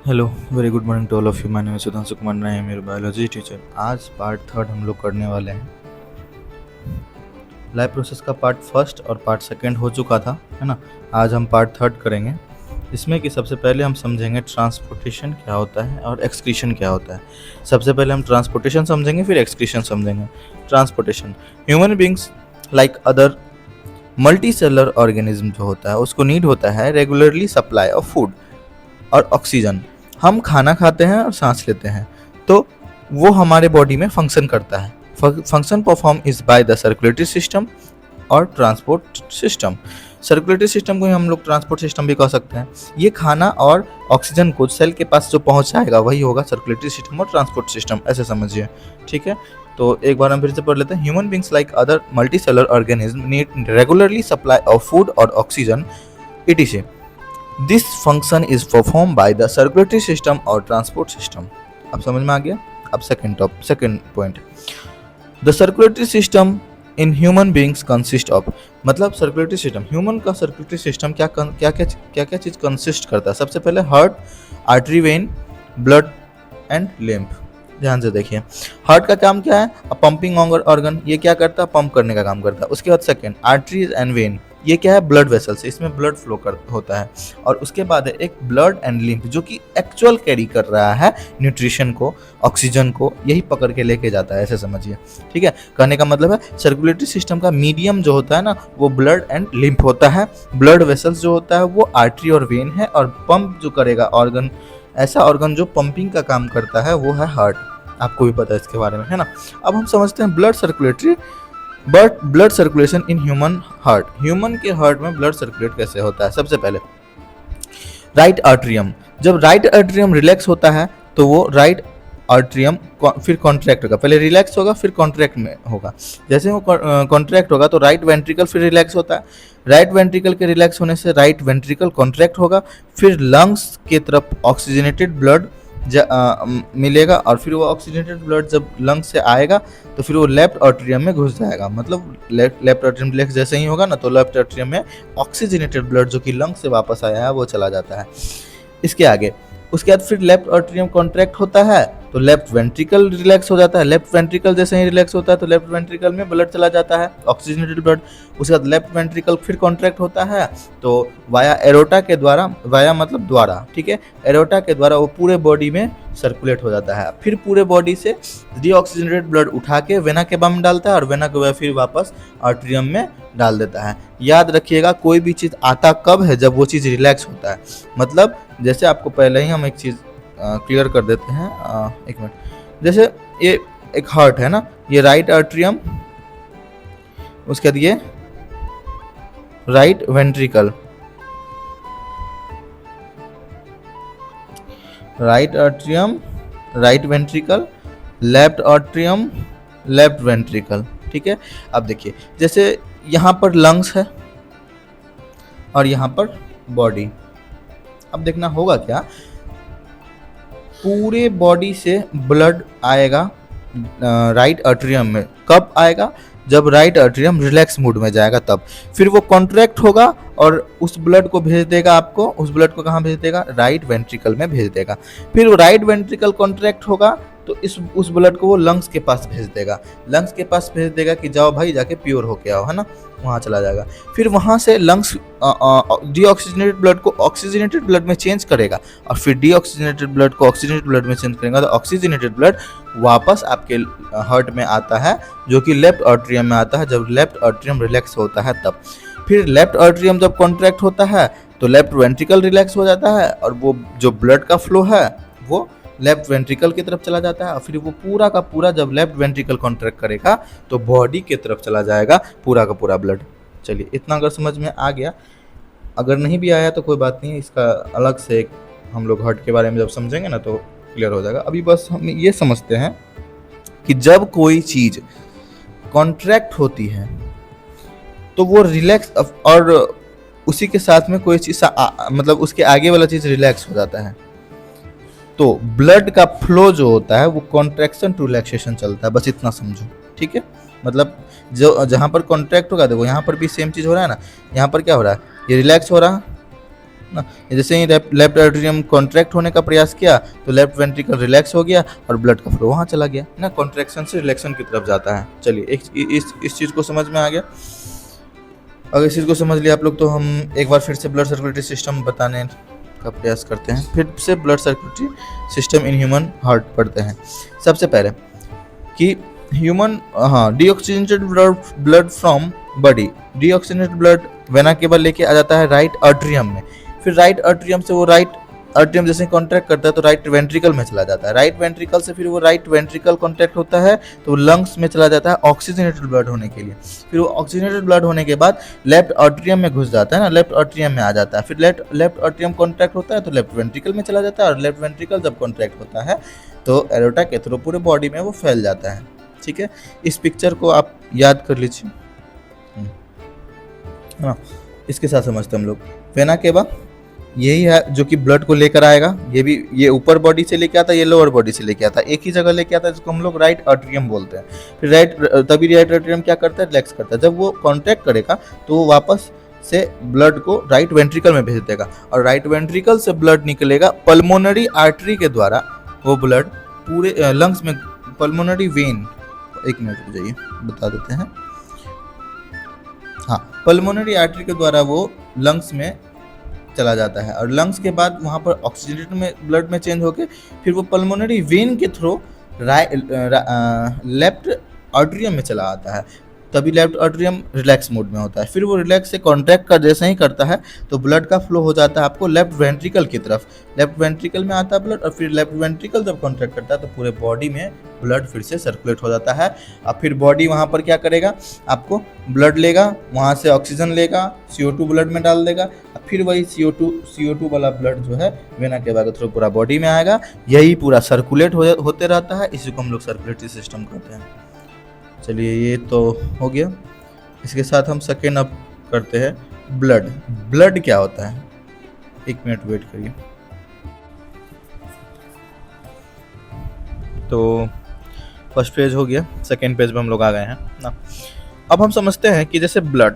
Hello, very good morning to all of you. My name is Sudhanshu Kumar, मैं मेरे biology teacher. आज part third हम लोग करने वाले हैं। लाइफ प्रोसेस का पार्ट फर्स्ट और पार्ट सेकंड हो चुका था, है ना। आज हम पार्ट थर्ड करेंगे। इसमें कि सबसे पहले हम समझेंगे ट्रांसपोर्टेशन क्या होता है और एक्सक्रीशन क्या होता है। सबसे पहले हम ट्रांसपोर्टेशन समझेंगे, फिर एक्सक्रीशन समझेंगे। Transportation, human beings like other multicellular organism जो होता है उसको नीड होता है रेगुलरली सप्लाई ऑफ फूड और ऑक्सीजन। हम खाना खाते हैं और सांस लेते हैं, तो वो हमारे बॉडी में फंक्शन करता है। Function perform is by the circulatory system और ट्रांसपोर्ट सिस्टम। सर्कुलेटरी सिस्टम को ही हम लोग ट्रांसपोर्ट सिस्टम भी कह सकते हैं। ये खाना और ऑक्सीजन को सेल के पास जो पहुंचाएगा वही होगा सर्कुलेटरी सिस्टम और ट्रांसपोर्ट सिस्टम, ऐसे समझिए। ठीक है, तो एक बार हम फिर से पढ़ लेते हैं। Human beings like other multicellular organism need regularly supply of food और oxygen etc. This function is perform by the circulatory system और ट्रांसपोर्ट सिस्टम। अब समझ में आ गया। अब second point, the circulatory system in human beings consist of, मतलब circulatory system, human का सर्कुलेटरी सिस्टम क्या क्या चीज कंसिस्ट करता है। सबसे पहले heart, artery, vein, blood and lymph. ध्यान से देखिए, हार्ट का काम क्या है, पंपिंग ऑर्गन, ये क्या करता है, पंप करने का काम करता है। उसके बाद सेकंड, आर्टरीज एंड वेन, ये क्या है, ब्लड वेसल्स, इसमें ब्लड फ्लो होता है। और उसके बाद है एक ब्लड एंड लिम्फ, जो कि एक्चुअल कैरी कर रहा है न्यूट्रिशन को, ऑक्सीजन को, यही पकड़ के लेके जाता है, ऐसे समझिए। ठीक है, कहने का मतलब है सर्कुलेटरी सिस्टम का मीडियम जो होता है ना, वो ब्लड एंड लिम्फ होता है। ब्लड वेसल्स जो होता है वो आर्टरी और वेन है, और पंप जो करेगा ऑर्गन, ऐसा ऑर्गन जो पंपिंग का काम करता है, वो है हार्ट। आपको भी पता है इसके बारे में, है ना। अब हम समझते हैं blood circulation in human heart. Human के हार्ट में ब्लड सर्कुलेट कैसे होता है। सबसे पहले राइट आर्ट्रियम, जब राइट आर्ट्रियम रिलैक्स होता है तो वो राइट आर्ट्रियम फिर कॉन्ट्रैक्ट होगा। पहले रिलैक्स होगा फिर कॉन्ट्रैक्ट में होगा। जैसे वो कॉन्ट्रैक्ट होगा तो राइट वेंट्रिकल फिर रिलैक्स होता है। राइट वेंट्रिकल के रिलैक्स होने से राइट वेंट्रिकल कॉन्ट्रैक्ट होगा, फिर लंग्स की तरफ ऑक्सीजनेटेड ब्लड मिलेगा, और फिर वो ऑक्सीजनेटेड ब्लड जब लंग से आएगा तो फिर वो लेफ्ट आर्टरियम में घुस जाएगा। मतलब लेफ्ट आर्टरियम रिलैक्स जैसे ही होगा ना, तो लेफ्ट आर्टरियम में ऑक्सीजनेटेड ब्लड जो कि लंग से वापस आया है वो चला जाता है। इसके आगे उसके बाद फिर लेफ्ट आर्टरियम कॉन्ट्रैक्ट होता है तो लेफ्ट वेंट्रिकल रिलैक्स हो जाता है। लेफ्ट वेंट्रिकल जैसे ही रिलैक्स होता है तो लेफ्ट वेंट्रिकल में ब्लड चला जाता है, ऑक्सीजनेटेड ब्लड। उसके बाद लेफ्ट वेंट्रिकल फिर कॉन्ट्रैक्ट होता है तो वाया एरोटा के द्वारा, वाया मतलब द्वारा, ठीक है, एरोटा के द्वारा वो पूरे बॉडी में सर्कुलेट हो जाता है। फिर पूरे बॉडी से डीऑक्सीजनेटेड ब्लड उठा के वेना केवा में डालता है, और वेना केवा फिर वापस आर्टरियम में डाल देता है। याद रखिएगा, कोई भी चीज़ आता कब है, जब वो चीज़ रिलैक्स होता है। मतलब जैसे आपको पहले ही हम एक चीज़ क्लियर कर देते हैं, एक मिनट। जैसे ये एक हार्ट है ना, ये राइट आर्ट्रियम, उसके बाद ये right ventricle, right atrium, right ventricle, left atrium, left ventricle. ठीक है, अब देखिए जैसे यहाँ पर लंग्स है और यहाँ पर बॉडी। अब देखना होगा क्या, पूरे बॉडी से ब्लड आएगा राइट आर्टरियम में। कब आएगा, जब राइट आर्टरियम रिलैक्स मूड में जाएगा तब। फिर वो कॉन्ट्रैक्ट होगा और उस ब्लड को भेज देगा आपको। उस ब्लड को कहाँ भेज देगा, राइट वेंट्रिकल में भेज देगा। फिर वो राइट वेंट्रिकल कॉन्ट्रैक्ट होगा तो उस ब्लड को वो लंग्स के पास भेज देगा। लंग्स के पास भेज देगा कि जाओ भाई जाके प्योर होके आओ, है ना, वहाँ चला जाएगा। फिर वहाँ से लंग्स डीऑक्सीजनेटेड ब्लड को ऑक्सीजनेटेड ब्लड में चेंज करेगा, और फिर डीऑक्सीजनेटेड ब्लड को ऑक्सीजनेटेड ब्लड में चेंज करेगा, तो ऑक्सीजनेटेड ब्लड वापस आपके हार्ट में आता है, जो कि लेफ्ट आर्टरियम में आता है जब लेफ्ट आर्टरियम रिलैक्स होता है तब। फिर लेफ्ट आर्टरियम जब कॉन्ट्रैक्ट होता है तो लेफ्ट वेंट्रिकल रिलैक्स हो जाता है, और वो जो ब्लड का फ्लो है वो लेफ्ट वेंट्रिकल की तरफ चला जाता है। और फिर वो पूरा का पूरा जब लेफ्ट वेंट्रिकल कॉन्ट्रैक्ट करेगा तो बॉडी की तरफ चला जाएगा पूरा का पूरा ब्लड। चलिए, इतना अगर समझ में आ गया, अगर नहीं भी आया तो कोई बात नहीं, इसका अलग से एक हम लोग हार्ट के बारे में जब समझेंगे ना तो क्लियर हो जाएगा। अभी बस हम ये समझते हैं कि जब कोई चीज़ कॉन्ट्रैक्ट होती है तो वो रिलैक्स, और उसी के साथ में कोई चीज़ मतलब उसके आगे वाला चीज़ रिलैक्स हो जाता है, तो ब्लड का फ्लो जो होता है वो कॉन्ट्रैक्शन टू रिलैक्सेशन चलता है। बस इतना समझो, ठीक है। मतलब जो जहाँ पर कॉन्ट्रैक्ट होगा, देखो यहाँ पर भी सेम चीज़ हो रहा है ना, यहाँ पर क्या हो रहा है, ये रिलैक्स हो रहा है, ना। जैसे ही लेफ्ट एट्रियम कॉन्ट्रैक्ट होने का प्रयास किया तो लेफ्ट वेंट्रिकल रिलैक्स हो गया और ब्लड का फ्लो वहाँ चला गया ना, कॉन्ट्रैक्शन से रिलैक्शन की तरफ जाता है। चलिए इस चीज़ को समझ में आ गया। अगर इस चीज़ को समझ लिया आप लोग तो हम एक बार फिर से ब्लड सर्कुलेटरी सिस्टम बताने का प्रयास करते हैं। फिर से blood circulatory system in human heart पढ़ते हैं। सबसे पहले कि human deoxygenated blood from body, deoxygenated blood vena cable लेके आ जाता है राइट आर्टरियम में। फिर राइट आर्टरियम से वो राइट आर्टरियम जैसे कॉन्ट्रैक्ट करता है तो राइट वेंट्रिकल में चला जाता है। राइट वेंट्रिकल से फिर वो राइट वेंट्रिकल कॉन्ट्रैक्ट होता है तो लंग्स में चला जाता है ऑक्सीजनेटेड ब्लड होने के लिए। फिर वो ऑक्सीजनेटेड ब्लड होने के बाद लेफ्ट आर्टरियम में घुस जाता है ना, लेफ्ट आर्टरियम में आ जाता है। फिर लेफ्ट आर्टरियम कॉन्ट्रैक्ट होता है तो लेफ्ट वेंट्रिकल में चला जाता है और लेफ्ट वेंट्रिकल जब कॉन्ट्रैक्ट होता है तो एरोटा के थ्रू पूरे बॉडी में वो फैल जाता है। ठीक है, इस पिक्चर को आप याद कर लीजिए। हाँ, इसके साथ समझते हम लोग। वेना केवा यही है जो कि ब्लड को लेकर आएगा। ये ऊपर बॉडी से लेके आता है, ये लोअर बॉडी से लेके आता है, एक ही जगह लेके आता है जिसको हम लोग राइट आर्टरियम बोलते हैं। फिर तभी राइट आर्टरियम क्या करता है, रिलैक्स करता है। जब वो कॉन्ट्रैक्ट करेगा तो वो वापस से ब्लड को राइट वेंट्रिकल में भेज देगा और राइट वेंट्रिकल से ब्लड निकलेगा पल्मोनरी आर्टरी के द्वारा। वो ब्लड पूरे लंग्स में, पल्मोनरी वेन, एक मिनट रुक जाइए बता देते हैं। हाँ, पल्मोनरी आर्टरी के द्वारा वो लंग्स में चला जाता है और लंग्स के बाद वहाँ पर ऑक्सीजनेटेड में ब्लड में चेंज होके फिर वो पल्मोनरी वेन के थ्रू लेफ्ट आर्टरियम में चला आता है। तभी लेफ्ट आर्टरियम रिलैक्स मोड में होता है। फिर वो रिलैक्स से कॉन्ट्रैक्ट का जैसे ही करता है तो ब्लड का फ्लो हो जाता है आपको लेफ्ट वेंट्रिकल की तरफ। लेफ्ट वेंट्रिकल में आता है ब्लड और फिर लेफ्ट वेंट्रिकल जब कॉन्ट्रैक्ट करता है तो पूरे बॉडी में ब्लड फिर से सर्कुलेट हो जाता है। अब फिर बॉडी वहाँ पर क्या करेगा, आपको ब्लड लेगा, वहाँ से ऑक्सीजन लेगा, CO2 ब्लड में डाल देगा, फिर वही CO2 वाला ब्लड जो है वेना केवा के थ्रू पूरा बॉडी में आएगा। यही पूरा सर्कुलेट होते रहता है, इसी को हम लोग सर्कुलेटरी सिस्टम कहते हैं। चलिए ये तो हो गया। इसके साथ हम सेकेंड अप करते हैं ब्लड। ब्लड क्या होता है, एक मिनट वेट करिए। तो फर्स्ट पेज हो गया, सेकेंड पेज में हम लोग आ गए हैं ना। अब हम समझते हैं कि जैसे ब्लड,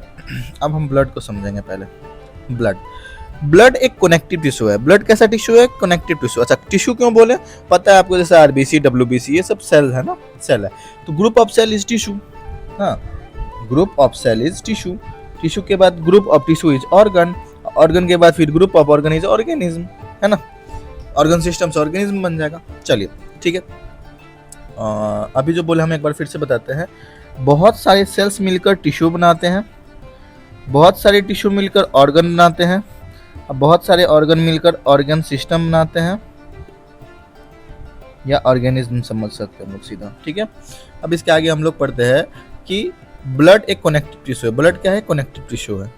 अब हम ब्लड को समझेंगे पहले। ब्लड एक कनेक्टिव टिश्यू है। ब्लड कैसा टिश्यू है, कनेक्टिव टिश्यू। अच्छा, टिश्यू क्यों बोले, पता है आपको, जैसे RBC, WBC ये सब सेल है ना, सेल है। तो group of cell is tissue. हाँ, group of cell is tissue. Tissue के बाद group of tissue is organ. Organ के बाद फिर group of organ is organism, है ना। ऑर्गन सिस्टम से ऑर्गेनिज्म बन जाएगा। चलिए ठीक है, अभी जो बोले हम एक बार फिर से बताते हैं। बहुत सारे सेल्स मिलकर टिश्यू बनाते हैं, बहुत सारे टिश्यू मिलकर ऑर्गन बनाते हैं, अब बहुत सारे ऑर्गन मिलकर ऑर्गन सिस्टम बनाते हैं या ऑर्गेनिज्म समझ सकते हैं हम लोग सीधा। ठीक है, अब इसके आगे हम लोग पढ़ते हैं कि ब्लड एक कनेक्टिव टिश्यू है। ब्लड क्या है, कनेक्टिव टिश्यू है।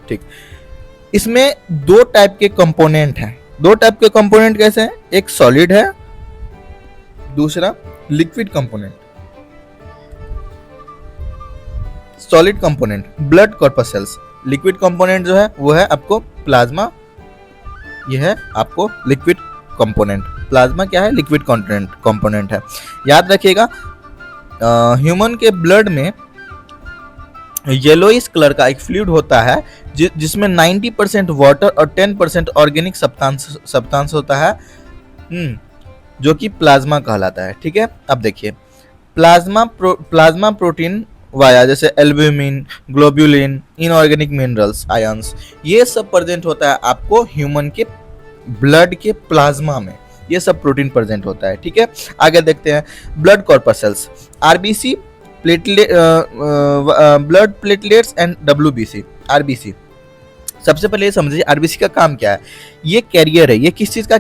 ठीक, इसमें दो टाइप के कंपोनेंट हैं। दो टाइप के कंपोनेंट कैसे हैं, एक सॉलिड है, दूसरा liquid component. Solid component blood corpus cells, liquid component जो है वो है आपको प्लाज्मा, ये है आपको लिक्विड कंपोनेंट। प्लाज्मा क्या है, लिक्विड कंपोनेंट है। याद रखिएगा, ह्यूमन के ब्लड में येलोइश कलर का एक फ्लूइड होता है जिसमें 90% वाटर और 10% ऑर्गेनिक सब्सटेंस होता है, जो कि प्लाज्मा कहलाता है। ठीक है, अब देखिए, प्लाज्मा प्रोटीन वाया जैसे albumin, globulin, inorganic minerals, ions, ये सब प्रेजेंट होता है आपको ह्यूमन के ब्लड के प्लाज्मा में। ये सब प्रोटीन प्रेजेंट होता है। ठीक है, आगे देखते हैं blood corpus cells, RBC, blood platelets and WBC। RBC, सबसे पहले ये समझिए RBC का काम क्या है। ये कैरियर है। ये किस चीज को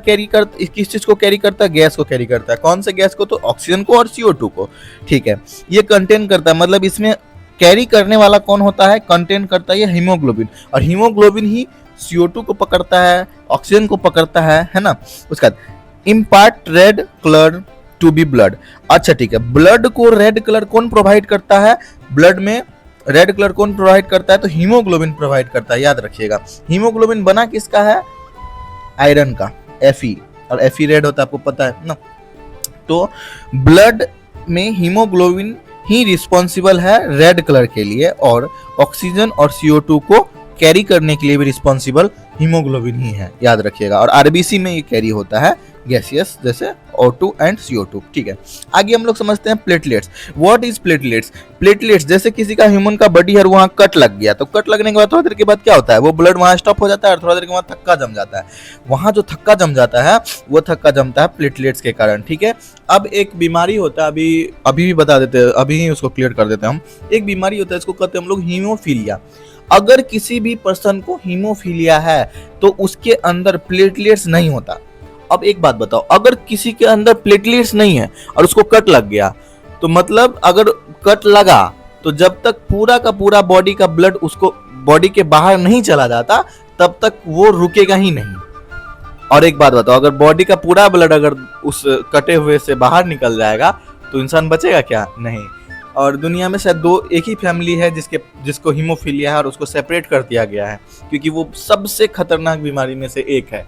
कैरी करता है, गैस को कैरी करता है। कौन से गैस को, तो ऑक्सीजन को और CO2 को। ठीक है, ये कंटेन करता है, मतलब इसमें कैरी करने वाला कौन होता है, कंटेन करता है ये हीमोग्लोबिन, और हीमोग्लोबिन ही CO2 को पकड़ता है, ऑक्सीजन को पकड़ता है ना। उसके बाद impart red colour to be blood. अच्छा ठीक है, ब्लड को रेड कलर कौन प्रोवाइड करता है, ब्लड में रेड कलर कौन प्रोवाइड करता है, तो हीमोग्लोबिन प्रोवाइड करता है। याद रखिएगा, हीमोग्लोबिन बना किसका है, आयरन का, Fe, और Fe रेड होता है, आपको पता है ना। तो ब्लड में हीमोग्लोबिन ही रिस्पॉन्सिबल है रेड कलर के लिए और ऑक्सीजन और CO2 को कैरी करने के लिए भी रिस्पॉन्सिबल हीमोग्लोबिन ही है, याद रखिएगा। और आरबीसी में ये कैरी होता है गैसियस जैसे O2 एंड CO2, ठीक है। आगे हम लोग समझते हैं platelets. What is platelets? Platelets जैसे किसी का ह्यूमन का बॉडी है, वहां कट लग गया, तो कट लगने के बाद थोड़ा देर के बाद क्या होता है, वो ब्लड वहां स्टॉप हो जाता है और थोड़ा देर के बाद थक्का जम जाता है। वहां जो थक्का जम जाता है वो थक्का जमता है प्लेटलेट्स के कारण, ठीक है। अब एक बीमारी होता है, अभी भी बता देते हैं, अभी ही उसको क्लियर कर देते हैं हम। एक बीमारी होता है, इसको कहते हैं हम लोग हीमोफीलिया। अगर किसी भी पर्सन को हीमोफीलिया है तो उसके अंदर प्लेटलेट्स नहीं होता। अब एक बात बताओ, अगर किसी के अंदर प्लेटलेट्स नहीं है और उसको कट लग गया, तो मतलब अगर कट लगा तो जब तक पूरा का पूरा बॉडी का ब्लड उसको बॉडी के बाहर नहीं चला जाता तब तक वो रुकेगा ही नहीं। और एक बात बताओ, अगर बॉडी का पूरा ब्लड अगर उस कटे हुए से बाहर निकल जाएगा तो इंसान बचेगा क्या? नहीं। और दुनिया में शायद एक ही फैमिली है जिसको हीमोफीलिया है और उसको सेपरेट कर दिया गया है, क्योंकि वो सबसे खतरनाक बीमारी में से एक है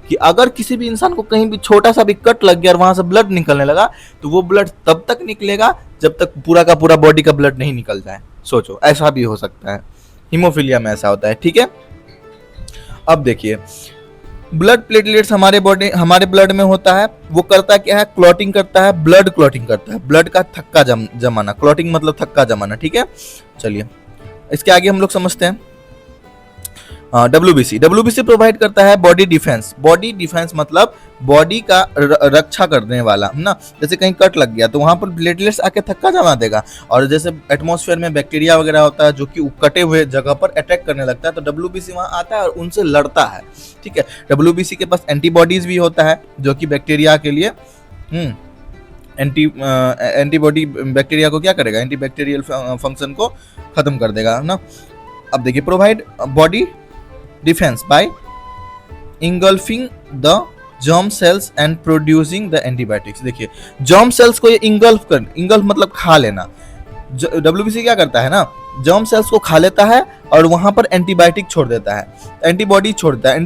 कि अगर किसी भी इंसान को कहीं भी छोटा सा भी कट लग गया और वहां से ब्लड निकलने लगा तो वो ब्लड तब तक निकलेगा जब तक पूरा का पूरा बॉडी का ब्लड नहीं निकल जाए। सोचो, ऐसा भी हो सकता है, हीमोफीलिया में ऐसा होता है, ठीक है। अब देखिए, ब्लड प्लेटलेट्स हमारे ब्लड में होता है, वो करता क्या है, क्लॉटिंग करता है, ब्लड क्लॉटिंग करता है, ब्लड का थक्का जमाना, क्लॉटिंग मतलब थक्का जमाना, ठीक है। चलिए इसके आगे हम लोग समझते हैं WBC प्रोवाइड करता है बॉडी डिफेंस मतलब बॉडी का रक्षा करने वाला है ना। जैसे कहीं कट लग गया तो वहां पर प्लेटलेट्स आके थक्का जमा देगा, और जैसे एटमॉस्फेयर में बैक्टीरिया वगैरह होता है जो कि कटे हुए जगह पर अटैक करने लगता है, तो WBC वहां आता है और उनसे लड़ता है, ठीक है। WBC के पास एंटीबॉडीज भी होता है जो कि बैक्टीरिया के लिए एंटीबॉडी बैक्टीरिया को क्या करेगा, एंटीबैक्टीरियल फंक्शन को खत्म कर देगा ना। अब देखिए, provide body defence bye engulfing the germ cells and producing the antibiotics. देखिए, जर्म सेल्स को ये इंगल्फ मतलब खा लेना। WBC क्या करता है ना, जर्म सेल्स को खा लेता है और वहां पर एंटीबायोटिक छोड़ देता है, एंटीबॉडी छोड़ देता है,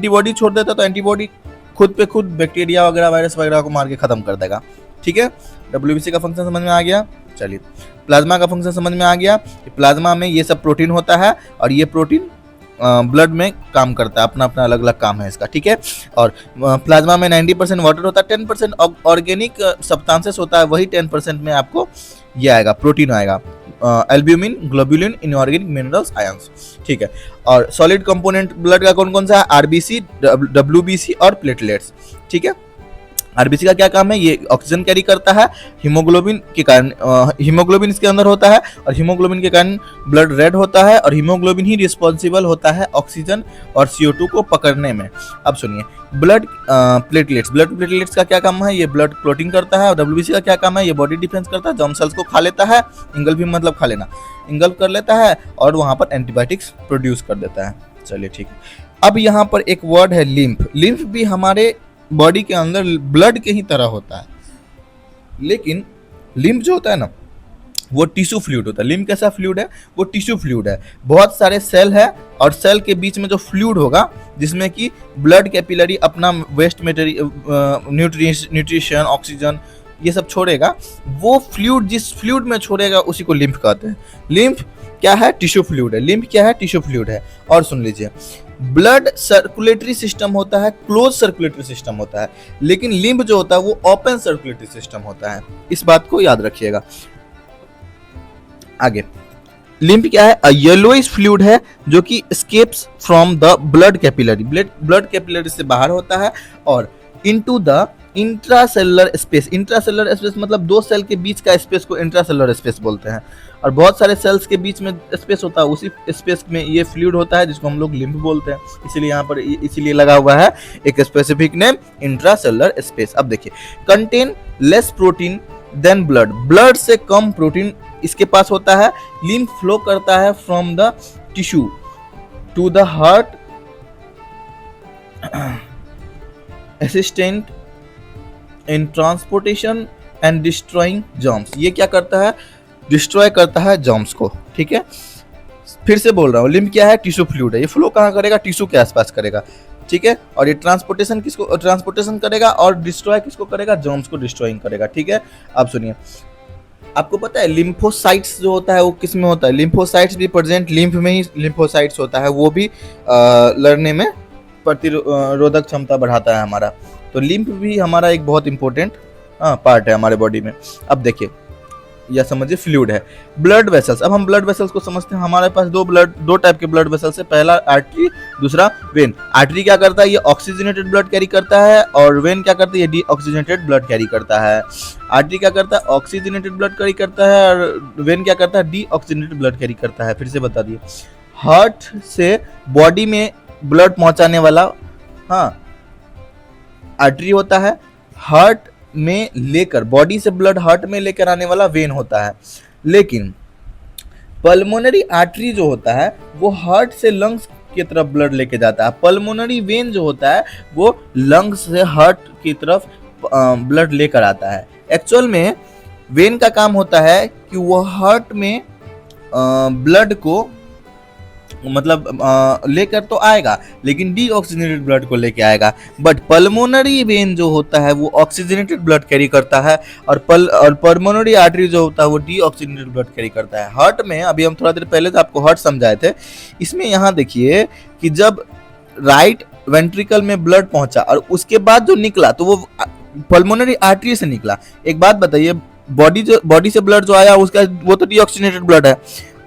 तो एंटीबॉडी खुद पे खुद बैक्टीरिया वगैरह वायरस वगैरह को मार के खत्म कर देगा, ठीक है। WBC का फंक्शन समझ में आ गया। चलिए, प्लाज्मा का फंक्शन समझ में आ गया। प्लाज्मा में ये सब प्रोटीन होता है और ये प्रोटीन ब्लड में काम करता है, अपना अपना अलग अलग काम है इसका, ठीक है। और प्लाज्मा में 90% वाटर होता है, 10% ऑर्गेनिक सब्सटेंसेस होता है, वही 10% में आपको ये आएगा, प्रोटीन आएगा, albumin, globulin, inorganic minerals, ions, ठीक है। और सॉलिड कंपोनेंट ब्लड का कौन कौन सा है, RBC, WBC और प्लेटलेट्स, ठीक है। आरबीसी का क्या काम है, ये ऑक्सीजन कैरी करता है हीमोग्लोबिन के कारण, हीमोग्लोबिन इसके अंदर होता है और हीमोग्लोबिन के कारण ब्लड रेड होता है, और हीमोग्लोबिन ही रिस्पॉन्सिबल होता है ऑक्सीजन और CO2 को पकड़ने में। अब सुनिए, ब्लड प्लेटलेट्स का क्या काम है, ये ब्लड क्लोटिंग करता है। और WBC का क्या काम है, ये बॉडी डिफेंस करता है, जर्म सेल्स को खा लेता है, इंगल्फिंग मतलब खा लेना, इंगल्फ कर लेता है और वहां पर एंटीबायोटिक्स प्रोड्यूस कर देता है। चलिए ठीक है। अब यहाँ पर एक वर्ड है लिम्फ भी हमारे बॉडी के अंदर ब्लड के ही तरह होता है, लेकिन लिम्फ जो होता है ना वो टिश्यू फ्लूइड होता है। लिम्फ कैसा फ्लूइड है, वो टिश्यू फ्लूइड है, बहुत सारे सेल है और सेल के बीच में जो फ्लूइड होगा जिसमें कि ब्लड कैपिलरी अपना वेस्ट मटेरियल, न्यूट्रिशन, ऑक्सीजन ये सब छोड़ेगा, वो फ्लूइड जिस फ्लूइड में छोड़ेगा उसी को लिम्फ कहते हैं। लिम्फ क्या है, टिश्यू फ्लूइड है। लिम्फ क्या है, टिश्यू फ्लूइड है। और सुन लीजिए, ब्लड सर्कुलेटरी सिस्टम होता है, क्लोज सर्कुलेटरी सिस्टम होता है, लेकिन लिम्फ जो होता है वो ओपन सर्कुलेटरी सिस्टम होता है। इस बात को याद रखिएगा। आगे, लिम्फ क्या है, येलोइश फ्लूइड है जो कि escapes from the blood capillary, blood capillary से बाहर होता है और into the intracellular space. Intracellular space मतलब दो सेल के बीच का स्पेस को इंट्रासेलुलर स्पेस बोलते हैं, और बहुत सारे सेल्स के बीच में स्पेस होता है, उसी स्पेस में ये फ्लूइड होता है जिसको हम लोग लिम्फ बोलते हैं। इसीलिए यहाँ पर इसीलिए लगा हुआ है एक स्पेसिफिक नेम, इंट्रासेलुलर स्पेस। अब देखिए, contain less protein than blood से कम प्रोटीन इसके पास होता है। लिम्फ फ्लो करता है from the tissue to the heart, assistant in transportation and destroying germs. ये क्या करता है, डिस्ट्रॉय करता है जर्म्स को, ठीक है। फिर से बोल रहा हूँ, लिम्फ क्या है, टिश्यू फ्लूइड है, ये फ्लो कहाँ करेगा, टिश्यू के आसपास करेगा, ठीक है। और ये ट्रांसपोर्टेशन करेगा और डिस्ट्रॉय किसको करेगा, जर्म्स को डिस्ट्रॉइंग करेगा, ठीक है। अब सुनिए, आपको पता है लिम्फोसाइट्स जो होता है वो किस में होता है? लिम्फोसाइट्स भी प्रेजेंट लिम्फ में ही लिम्फोसाइट्स होता है, वो भी लड़ने में प्रतिरोधक क्षमता बढ़ाता है हमारा। तो लिम्फ भी हमारा एक बहुत इंपॉर्टेंट पार्ट है हमारे बॉडी में। अब देखिए या समझिए फ्लूइड है। ब्लड वेसल्स, अब हम ब्लड वेसल्स को समझते हैं। हमारे पास दो टाइप के ब्लड वेसल्स है, पहला आर्टरी, दूसरा वेन। आर्टरी क्या करता है? ये ऑक्सीजनेटेड ब्लड कैरी करता है, और वेन क्या करता है? ये डीऑक्सीजनेटेड ब्लड कैरी करता है। आर्टरी क्या करता है? ऑक्सीजनेटेड ब्लड कैरी करता है, और वेन क्या करता है? डीऑक्सीजनेटेड ब्लड कैरी करता है। फिर से बता दिए, हार्ट से बॉडी में ब्लड पहुंचाने वाला आर्टरी होता है, हार्ट में लेकर, बॉडी से ब्लड हार्ट में लेकर आने वाला वेन होता है। लेकिन पल्मोनरी आर्टरी जो होता है वो हार्ट से लंग्स की तरफ ब्लड लेके जाता है। पल्मोनरी वेन जो होता है वो लंग्स से हार्ट की तरफ ब्लड लेकर आता है। एक्चुअल में वेन का काम होता है कि वो हार्ट में ब्लड को मतलब लेकर तो आएगा, लेकिन डीऑक्सीजनेटेड ब्लड को लेके आएगा। बट पल्मोनरी वेन जो होता है वो ऑक्सीजनेटेड ब्लड कैरी करता है, और पल्मोनरी आर्टरी जो होता है वो डीऑक्सीजनेटेड ब्लड कैरी करता है। हार्ट में अभी हम थोड़ा देर पहले तो आपको हार्ट समझाए थे, इसमें यहाँ देखिए कि जब राइट वेंट्रिकल में ब्लड पहुंचा और उसके बाद जो निकला तो वो पल्मोनरी आर्टरी से निकला। एक बात बताइए, बॉडी से ब्लड जो आया उसका वो तो डीऑक्सीजनेटेड ब्लड है।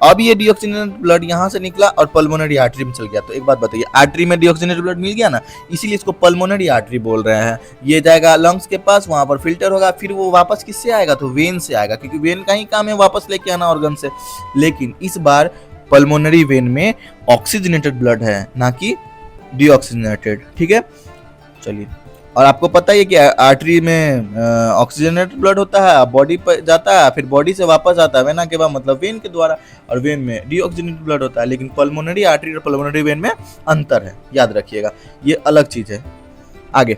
अब ये डीऑक्सीजनेटेड ब्लड यहाँ से निकला और पल्मोनरी आर्टरी में चल गया। तो एक बात बताइए, आर्टरी में डीऑक्सीजनेटेड ब्लड मिल गया ना, इसीलिए इसको पल्मोनरी आर्टरी बोल रहे हैं। ये जाएगा लंग्स के पास, वहां पर फिल्टर होगा, फिर वो वापस किससे आएगा? तो वेन से आएगा, क्योंकि वेन का ही काम है वापस लेके आना ऑर्गन से। लेकिन इस बार पल्मोनरी वेन में ऑक्सीजनेटेड ब्लड है, ना कि डीऑक्सीजनेटेड। ठीक है, चलिए। और आपको पता है कि आर्टरी में ऑक्सीजनेटेड ब्लड होता है, बॉडी पर जाता है, फिर बॉडी से वापस आता है वेना के बाद, मतलब वेन के द्वारा, और वेन में डीऑक्सीजनेटेड ब्लड होता है। लेकिन पल्मोनरी आर्टरी और पल्मोनरी वेन में अंतर है, याद रखिएगा, ये अलग चीज है। आगे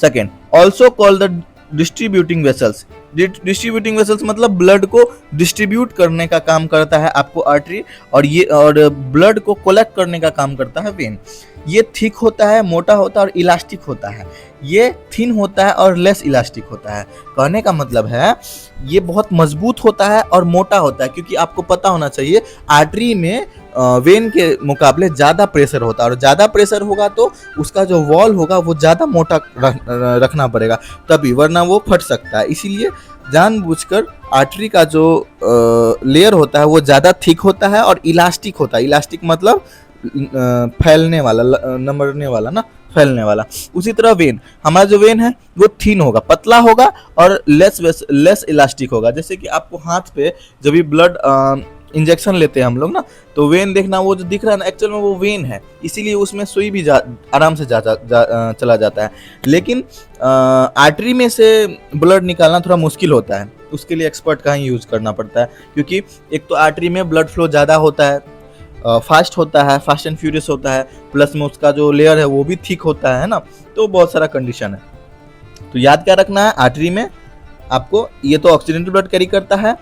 second, also call the distributing vessels. Distributing vessels मतलब ब्लड को डिस्ट्रीब्यूट करने का काम करता है आपको आर्टरी, और ब्लड को कलेक्ट करने का काम करता है वेन। ये थिक होता है, मोटा होता है और इलास्टिक होता है। ये थिन होता है और लेस इलास्टिक होता है। कहने का मतलब है ये बहुत मजबूत होता है और मोटा होता है, क्योंकि आपको पता होना चाहिए आर्टरी में वेन के मुकाबले ज़्यादा प्रेशर होता है, और ज़्यादा प्रेशर होगा तो उसका जो वॉल होगा वो ज़्यादा मोटा रखना पड़ेगा तभी, वरना वो फट सकता है। इसीलिए जानबूझकर आर्टरी का जो लेयर होता है वो ज़्यादा थिक होता है और इलास्टिक होता है। इलास्टिक मतलब फैलने वाला, नमरने वाला ना, फैलने वाला। उसी तरह वेन, हमारा जो वेन है वो थिन होगा, पतला होगा और लेस इलास्टिक होगा। जैसे कि आपको हाथ पे जब भी ब्लड इंजेक्शन लेते हैं हम लोग ना, तो वेन देखना, वो जो दिख रहा है ना, एक्चुअल में वो वेन है, इसीलिए उसमें सुई भी आराम से चला जाता है। लेकिन आर्टरी में से ब्लड निकालना थोड़ा मुश्किल होता है, उसके लिए एक्सपर्ट का ही यूज करना पड़ता है, क्योंकि एक तो आर्टरी में ब्लड फ्लो ज़्यादा होता है, फास्ट होता है, फास्ट एंड फ्यूरियस होता है, प्लस में उसका जो लेयर है वो भी थिक होता है ना, तो बहुत सारा कंडीशन है। तो याद क्या रखना है, आर्टरी में आपको ये तो ऑक्सीजनेटेड ब्लड कैरी करता है,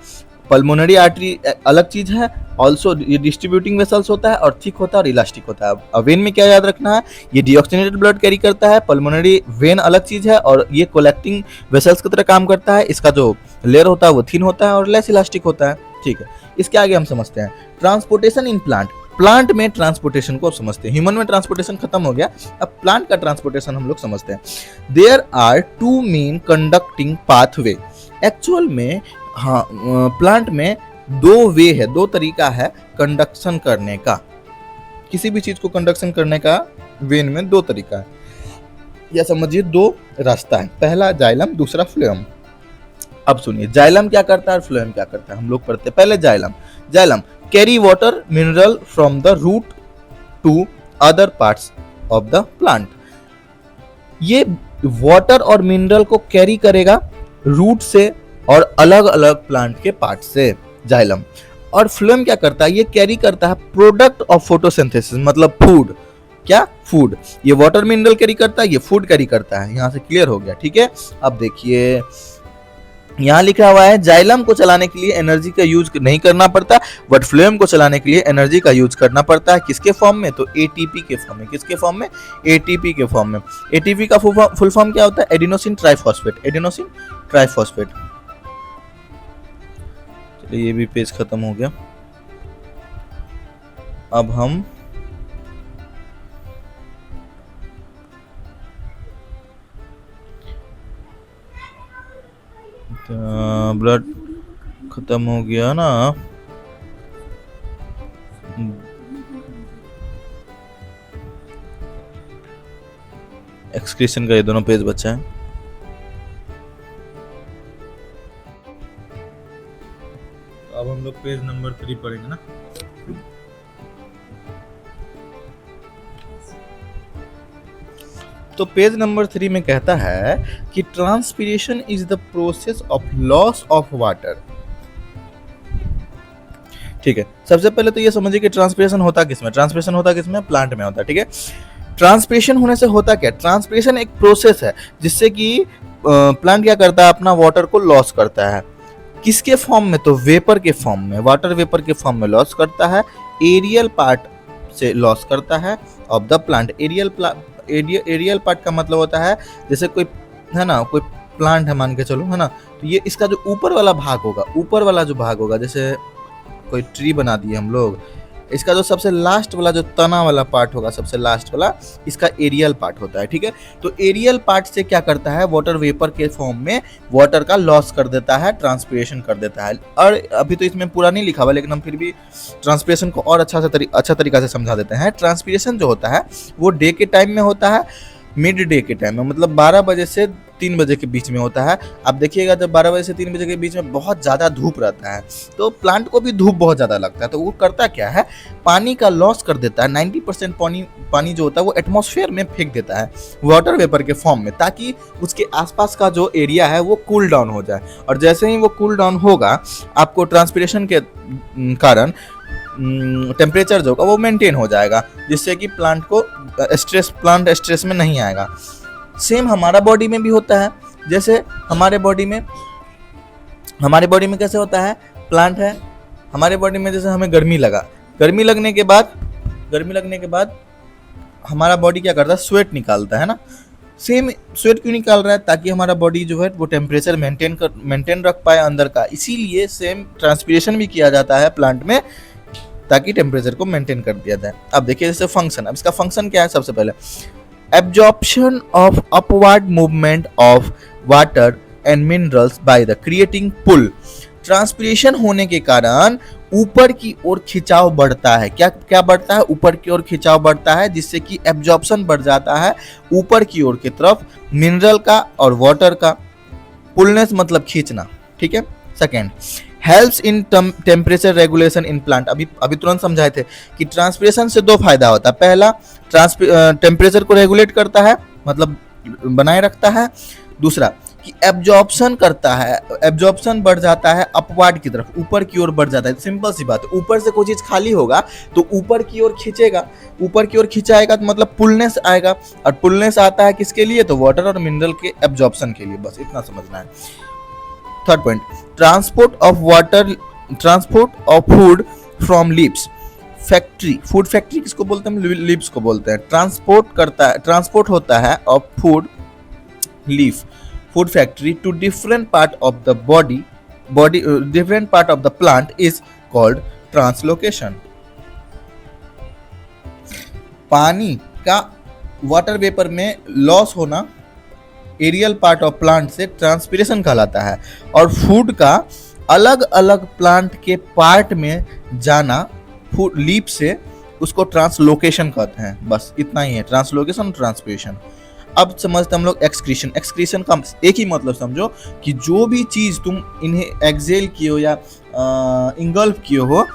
पल्मोनरी आर्टरी अलग चीज है, ऑल्सो ये डिस्ट्रीब्यूटिंग वेसल्स होता है और थिक होता है और इलास्टिक होता है। अब वेन में क्या याद रखना है, ये डीऑक्सीजनेटेड ब्लड कैरी करता है, पल्मोनरी वेन अलग चीज है और ये कलेक्टिंग वेसल्स की तरह काम करता है। इसका जो लेयर होता है वो थिन होता है और लेस इलास्टिक होता है। ठीक है, इसके आगे हम समझते हैं ट्रांसपोर्टेशन इन प्लांट। प्लांट में ट्रांसपोर्टेशन को समझते हैं, ह्यूमन में ट्रांसपोर्टेशन खत्म हो गया, अब प्लांट का ट्रांसपोर्टेशन हम लोग समझते हैं। There are two main conducting pathway. Actual में हाँ, प्लांट में दो वे है, दो तरीका है कंडक्शन करने का। किसी भी चीज को कंडक्शन करने का वेन में दो तरीका है, या समझिए दो रास्ता है, पहला जाइलम, दूसरा फ्लोएम। अब सुनिए जाइलम क्या करता है और फ्लोएम क्या करता है, हम लोग पढ़ते हैं। पहले xylem carry water mineral from the root to other parts of the plant. ये वाटर और मिनरल को कैरी करेगा रूट से और अलग अलग प्लांट के पार्ट से, जाइलम। और फ्लोएम क्या करता है, ये कैरी करता है प्रोडक्ट ऑफ फोटोसिंथेसिस, मतलब फूड। क्या? फूड। ये वाटर मिनरल कैरी करता है, ये फूड कैरी करता है। यहां से क्लियर हो गया? ठीक है, अब देखिए यहाँ लिखा हुआ है जाइलम को चलाने के लिए एनर्जी का यूज नहीं करना पड़ता, बट फ्लोएम को चलाने के लिए एनर्जी का यूज करना पड़ता है। किसके फॉर्म में? तो एटीपी के फॉर्म में। किसके फॉर्म में? एटीपी के फॉर्म में। एटीपी का फुल फॉर्म क्या होता है? Adenosine triphosphate. Adenosine triphosphate. ये भी पेज खत्म हो गया। अब हम ब्लड खत्म हो गया ना, एक्सक्रीशन का ये दोनों पेज बचा है। अब हम लोग पेज नंबर 3 पढ़ेंगे ना। तो पेज नंबर 3 में कहता है कि transpiration is the process of loss of water. ठीक है, सबसे पहले तो ये समझिए कि ट्रांसपीरेशन होता किसमें, ट्रांसपीरेशन होता किसमें, प्लांट में होता है। ठीक है, ट्रांसपीरेशन होने से होता क्या, ट्रांसपीरेशन एक प्रोसेस है जिससे कि प्लांट क्या करता है, अपना वाटर को लॉस करता है। किसके फॉर्म में, तो वेपर के फॉर्म में, वाटर वेपर के फॉर्म में लॉस करता है। एरियल पार्ट से लॉस करता है of the plant. Aerial part का मतलब होता है जैसे कोई है ना, कोई प्लांट है मान के चलो, है ना, तो ये इसका जो ऊपर वाला भाग होगा, ऊपर वाला जो भाग होगा, जैसे कोई ट्री बना दिए हम लोग, इसका जो सबसे लास्ट वाला जो तना वाला पार्ट होगा, सबसे लास्ट वाला, इसका एरियल पार्ट होता है। ठीक है, तो एरियल पार्ट से क्या करता है, वाटर वेपर के फॉर्म में वाटर का लॉस कर देता है, ट्रांसपीरेशन कर देता है। और अभी तो इसमें पूरा नहीं लिखा हुआ, लेकिन हम फिर भी ट्रांसपीरेशन को और अच्छा तरीका से समझा देते हैं। ट्रांसपीरेशन जो होता है वो डे के टाइम में होता है, मिड डे के टाइम में, मतलब 12 बजे से 3 बजे के बीच में होता है। आप देखिएगा जब 12 बजे से 3 बजे के बीच में बहुत ज़्यादा धूप रहता है, तो प्लांट को भी धूप बहुत ज़्यादा लगता है, तो वो करता क्या है, पानी का लॉस कर देता है। 90% पानी जो होता है वो एटमॉस्फेयर में फेंक देता है वाटर वेपर के फॉर्म में, ताकि उसके आसपास का जो एरिया है वो कूल डाउन हो जाए। और जैसे ही वो कूल डाउन होगा, आपको ट्रांसपीरेशन के कारण टेम्परेचर जो होगा वो मेंटेन हो जाएगा, जिससे कि प्लांट स्ट्रेस में नहीं आएगा। सेम हमारा बॉडी में भी होता है। जैसे हमारे बॉडी में कैसे होता है, प्लांट है हमारे बॉडी में, जैसे हमें गर्मी लगने के बाद हमारा बॉडी क्या करता है, स्वेट निकालता है ना। सेम स्वेट क्यों निकाल रहा है, ताकि हमारा बॉडी जो है वो टेम्परेचर मेंटेन रख पाए अंदर का। इसीलिए सेम ट्रांसपीरेशन भी किया जाता है प्लांट में, ताकि टेम्परेचर को मेंटेन कर दिया जाए। अब देखिए जैसे फंक्शन, अब इसका फंक्शन क्या है, सबसे पहले absorption of upward movement of water and minerals by the creating pull। Transpiration होने के कारण ऊपर की ओर खिंचाव बढ़ता है। क्या बढ़ता है, ऊपर की ओर खिंचाव बढ़ता है, जिससे कि एब्जॉर्प्शन बढ़ जाता है ऊपर की ओर की तरफ मिनरल का और वाटर का। पुलनेस मतलब खींचना। ठीक है, second helps in temperature regulation in plant. अभी तुरंत समझाए थे कि ट्रांसपीरेशन से 2 फायदा होता है। पहला, टेम्परेचर को रेगुलेट करता है, मतलब बनाए रखता है। दूसरा कि एब्जॉर्प्शन करता है, एब्जॉर्प्शन बढ़ जाता है अपवार्ड की तरफ, ऊपर की ओर बढ़ जाता है। सिंपल सी बात है, ऊपर से कोई चीज खाली होगा तो ऊपर की ओर खींचेगा, ऊपर की ओर खिंचाएगा तो मतलब पुलनेस आएगा, और पुलनेस आता है किसके लिए, तो वाटर और मिनरल के एब्जॉर्प्शन के लिए। बस इतना समझना है। Third point, transport of food from leaves. Factory, food factory किसको बोलते हैं, लीव्स को बोलते हैं। ट्रांसपोर्ट होता है of food leaf, food factory to different part of the body different part of the plant is called translocation. पानी का वाटर वेपर में लॉस होना एरियल पार्ट ऑफ प्लांट से ट्रांसपीरेशन कहलाता है, और फूड का अलग अलग प्लांट के पार्ट में जाना फूड लीफ से, उसको ट्रांसलोकेशन कहते हैं। बस इतना ही है, ट्रांसलोकेशन और ट्रांसपीरेशन। अब समझते हम लोग एक्सक्रीशन। एक्सक्रीशन का एक ही मतलब समझो कि जो भी चीज तुम इन्हें एक्सेल किए हो या इंगल्फ किए हो,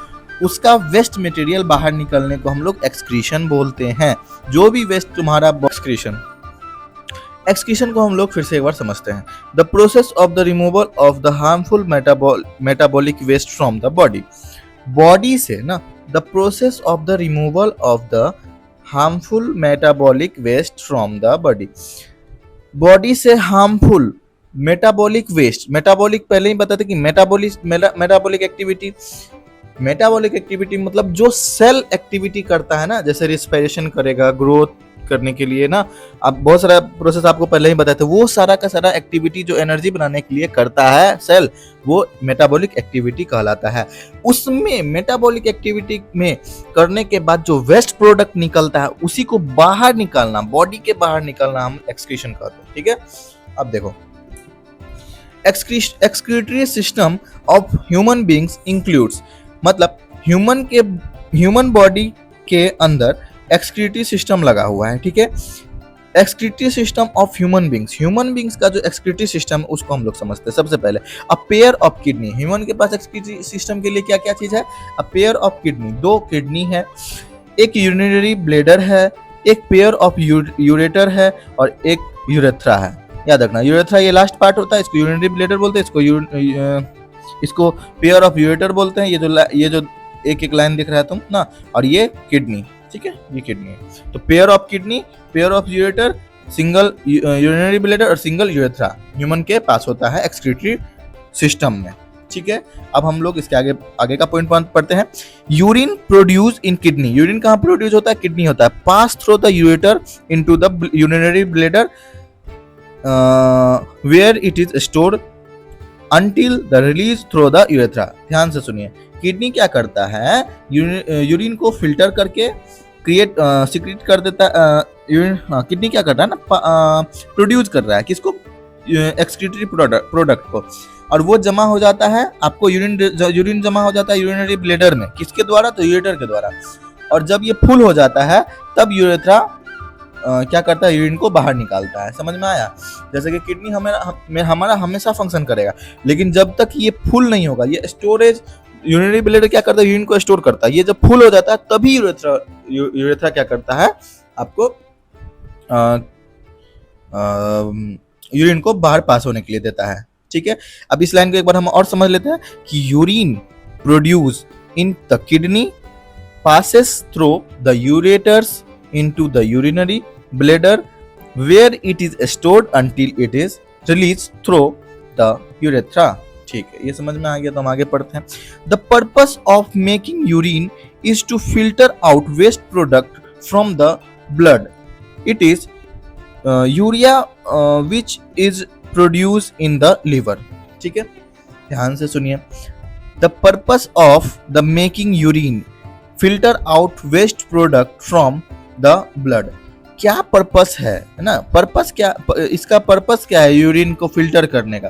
उसका वेस्ट मटेरियल बाहर निकलने को हम लोग एक्सक्रीशन बोलते हैं। जो भी वेस्ट तुम्हारा एक्सक्रीशन को हम लोग फिर से एक बार समझते हैं। The process of the removal of the harmful metabolic waste from the body से ना, the process of the removal of the harmful metabolic waste from the body से हार्मफुल मेटाबॉलिक वेस्ट। मेटाबॉलिक पहले ही बताते कि मेटाबॉलिक एक्टिविटी मतलब जो cell activity करता है ना, जैसे रिस्पिरेशन करेगा, ग्रोथ करने के लिए ना, अब बहुत सारा प्रोसेस आपको पहले ही बताया था, वो सारा का सारा एक्टिविटी जो एनर्जी बनाने के लिए करता है सेल, वो मेटाबॉलिक एक्टिविटी कहलाता है। उसमें मेटाबॉलिक एक्टिविटी में करने के बाद जो वेस्ट प्रोडक्ट निकलता है उसी को बाहर निकालना, बॉडी के बाहर निकालना हम एक्सक्रीशन कहते हैं। ठीक है, अब देखो excretory system of human beings includes, मतलब ह्यूमन बॉडी के अंदर एक्सक्रीटरी सिस्टम लगा हुआ है। ठीक है, excretory system of human beings का जो एक्सक्रीटरी सिस्टम है उसको हम लोग समझते हैं। सबसे पहले a pair of kidney, human के पास एक्सक्रीटरी सिस्टम के लिए क्या क्या चीज है? A pair of kidney, 2 kidney है, एक यूरिनरी ब्लैडर है, एक पेयर ऑफ यूरेटर है और एक यूरेथ्रा है। याद रखना, यूरेथ्रा ये लास्ट पार्ट होता है, इसको यूरिनरी ब्लैडर बोलते हैं, इसको पेयर ऑफ यूरेटर बोलते हैं। ये जो एक एक लाइन दिख रहा है तुम ना, और ये किडनी, ठीक है, ये किडनी है। तो pair of kidney, pair of ureter, single urinary bladder और सिंगल यूरेथ्रा ह्यूमन के पास होता है एक्सक्रीटरी सिस्टम में। ठीक है, अब हम लोग इसके आगे का पॉइंट पढ़ते हैं। Urine produce in kidney, urine कहाँ प्रोड्यूस होता है? किडनी होता है। Pass through the ureter into the urinary bladder where it is stored until the release through the urethra. ध्यान से सुनिए, किडनी क्या करता है? यूरिन को फिल्टर करके सिक्रीट कर देता है। किडनी क्या कर रहा है ना, प्रोड्यूस कर रहा है किसको? एक्सक्रीटरी प्रोडक्ट को, और वो जमा हो जाता है, आपको यूरिन जमा हो जाता है यूरिनरी ब्लैडर में। किसके द्वारा? तो यूरेटर के द्वारा। और जब ये फुल हो जाता है तब यूरेथ्रा क्या करता है? यूरिन को बाहर निकालता है। समझ में आया? जैसे कि किडनी हमारा हमेशा फंक्शन करेगा, लेकिन जब तक ये फुल नहीं होगा, ये स्टोरेज, यूरिनरी ब्लैडर क्या करता है? यूरिन को स्टोर करता है। ये जब फुल हो जाता है तभी यूरेथ्रा क्या करता है? आपको यूरिन को बाहर पास होने के लिए देता है। ठीक है, अब इस लाइन को एक बार हम और समझ लेते हैं कि urine produce in the kidney passes through the ureters into the urinary bladder where it is stored until it is released through the urethra। ठीक है, ये समझ में आ गया तो हम आगे पढ़ते हैं। The purpose of making urine is to filter out waste product from the blood. It is urea which is produced in the liver। ठीक है, ध्यान से सुनिए। The purpose of the making urine filter out waste product from the blood, क्या purpose है ना? Purpose क्या, इसका पर्पस क्या है? यूरिन को फिल्टर करने का।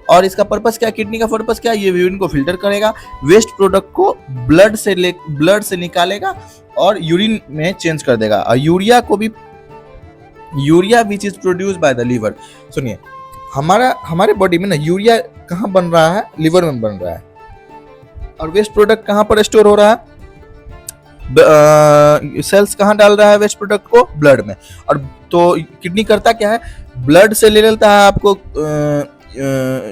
और इसका पर्पस क्या? किडनी का पर्पस क्या है? ये यूरिन को फिल्टर करेगा, वेस्ट प्रोडक्ट को ब्लड से निकालेगा और यूरिन में चेंज कर देगा। और urea which is produce by the liver. सुनिए, हमारे बॉडी में ना यूरिया कहाँ बन रहा है? लिवर में बन रहा है। और वेस्ट प्रोडक्ट कहाँ पर स्टोर हो रहा है? सेल्स कहाँ डाल रहा है वेस्ट प्रोडक्ट को? ब्लड में। और तो किडनी करता क्या है? ब्लड से ले लेता है आपको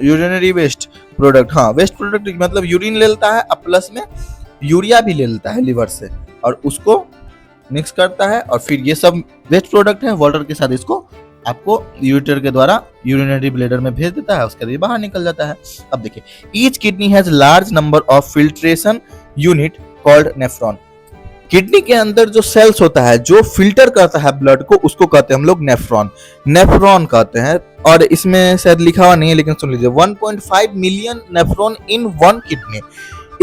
यूरिनरी वेस्ट प्रोडक्ट, हाँ वेस्ट प्रोडक्ट मतलब यूरिन ले लेता है, अब प्लस में यूरिया भी ले लेता है लिवर से, और उसको मिक्स करता है, और फिर ये सब वेस्ट प्रोडक्ट है वाटर के साथ इसको आपको यूरेटर के द्वारा यूरिनरी ब्लैडर में भेज देता है, उसके बाद बाहर निकल जाता है। अब देखिए, each kidney has large number of filtration unit called nephron. Kidney के अंदर जो सेल्स होता है जो फिल्टर करता है ब्लड को, उसको कहते हैं हम लोग नेफ्रॉन कहते हैं। और इसमें शायद लिखा हुआ नहीं है, लेकिन सुन लीजिए, 1.5 million nephron in one kidney.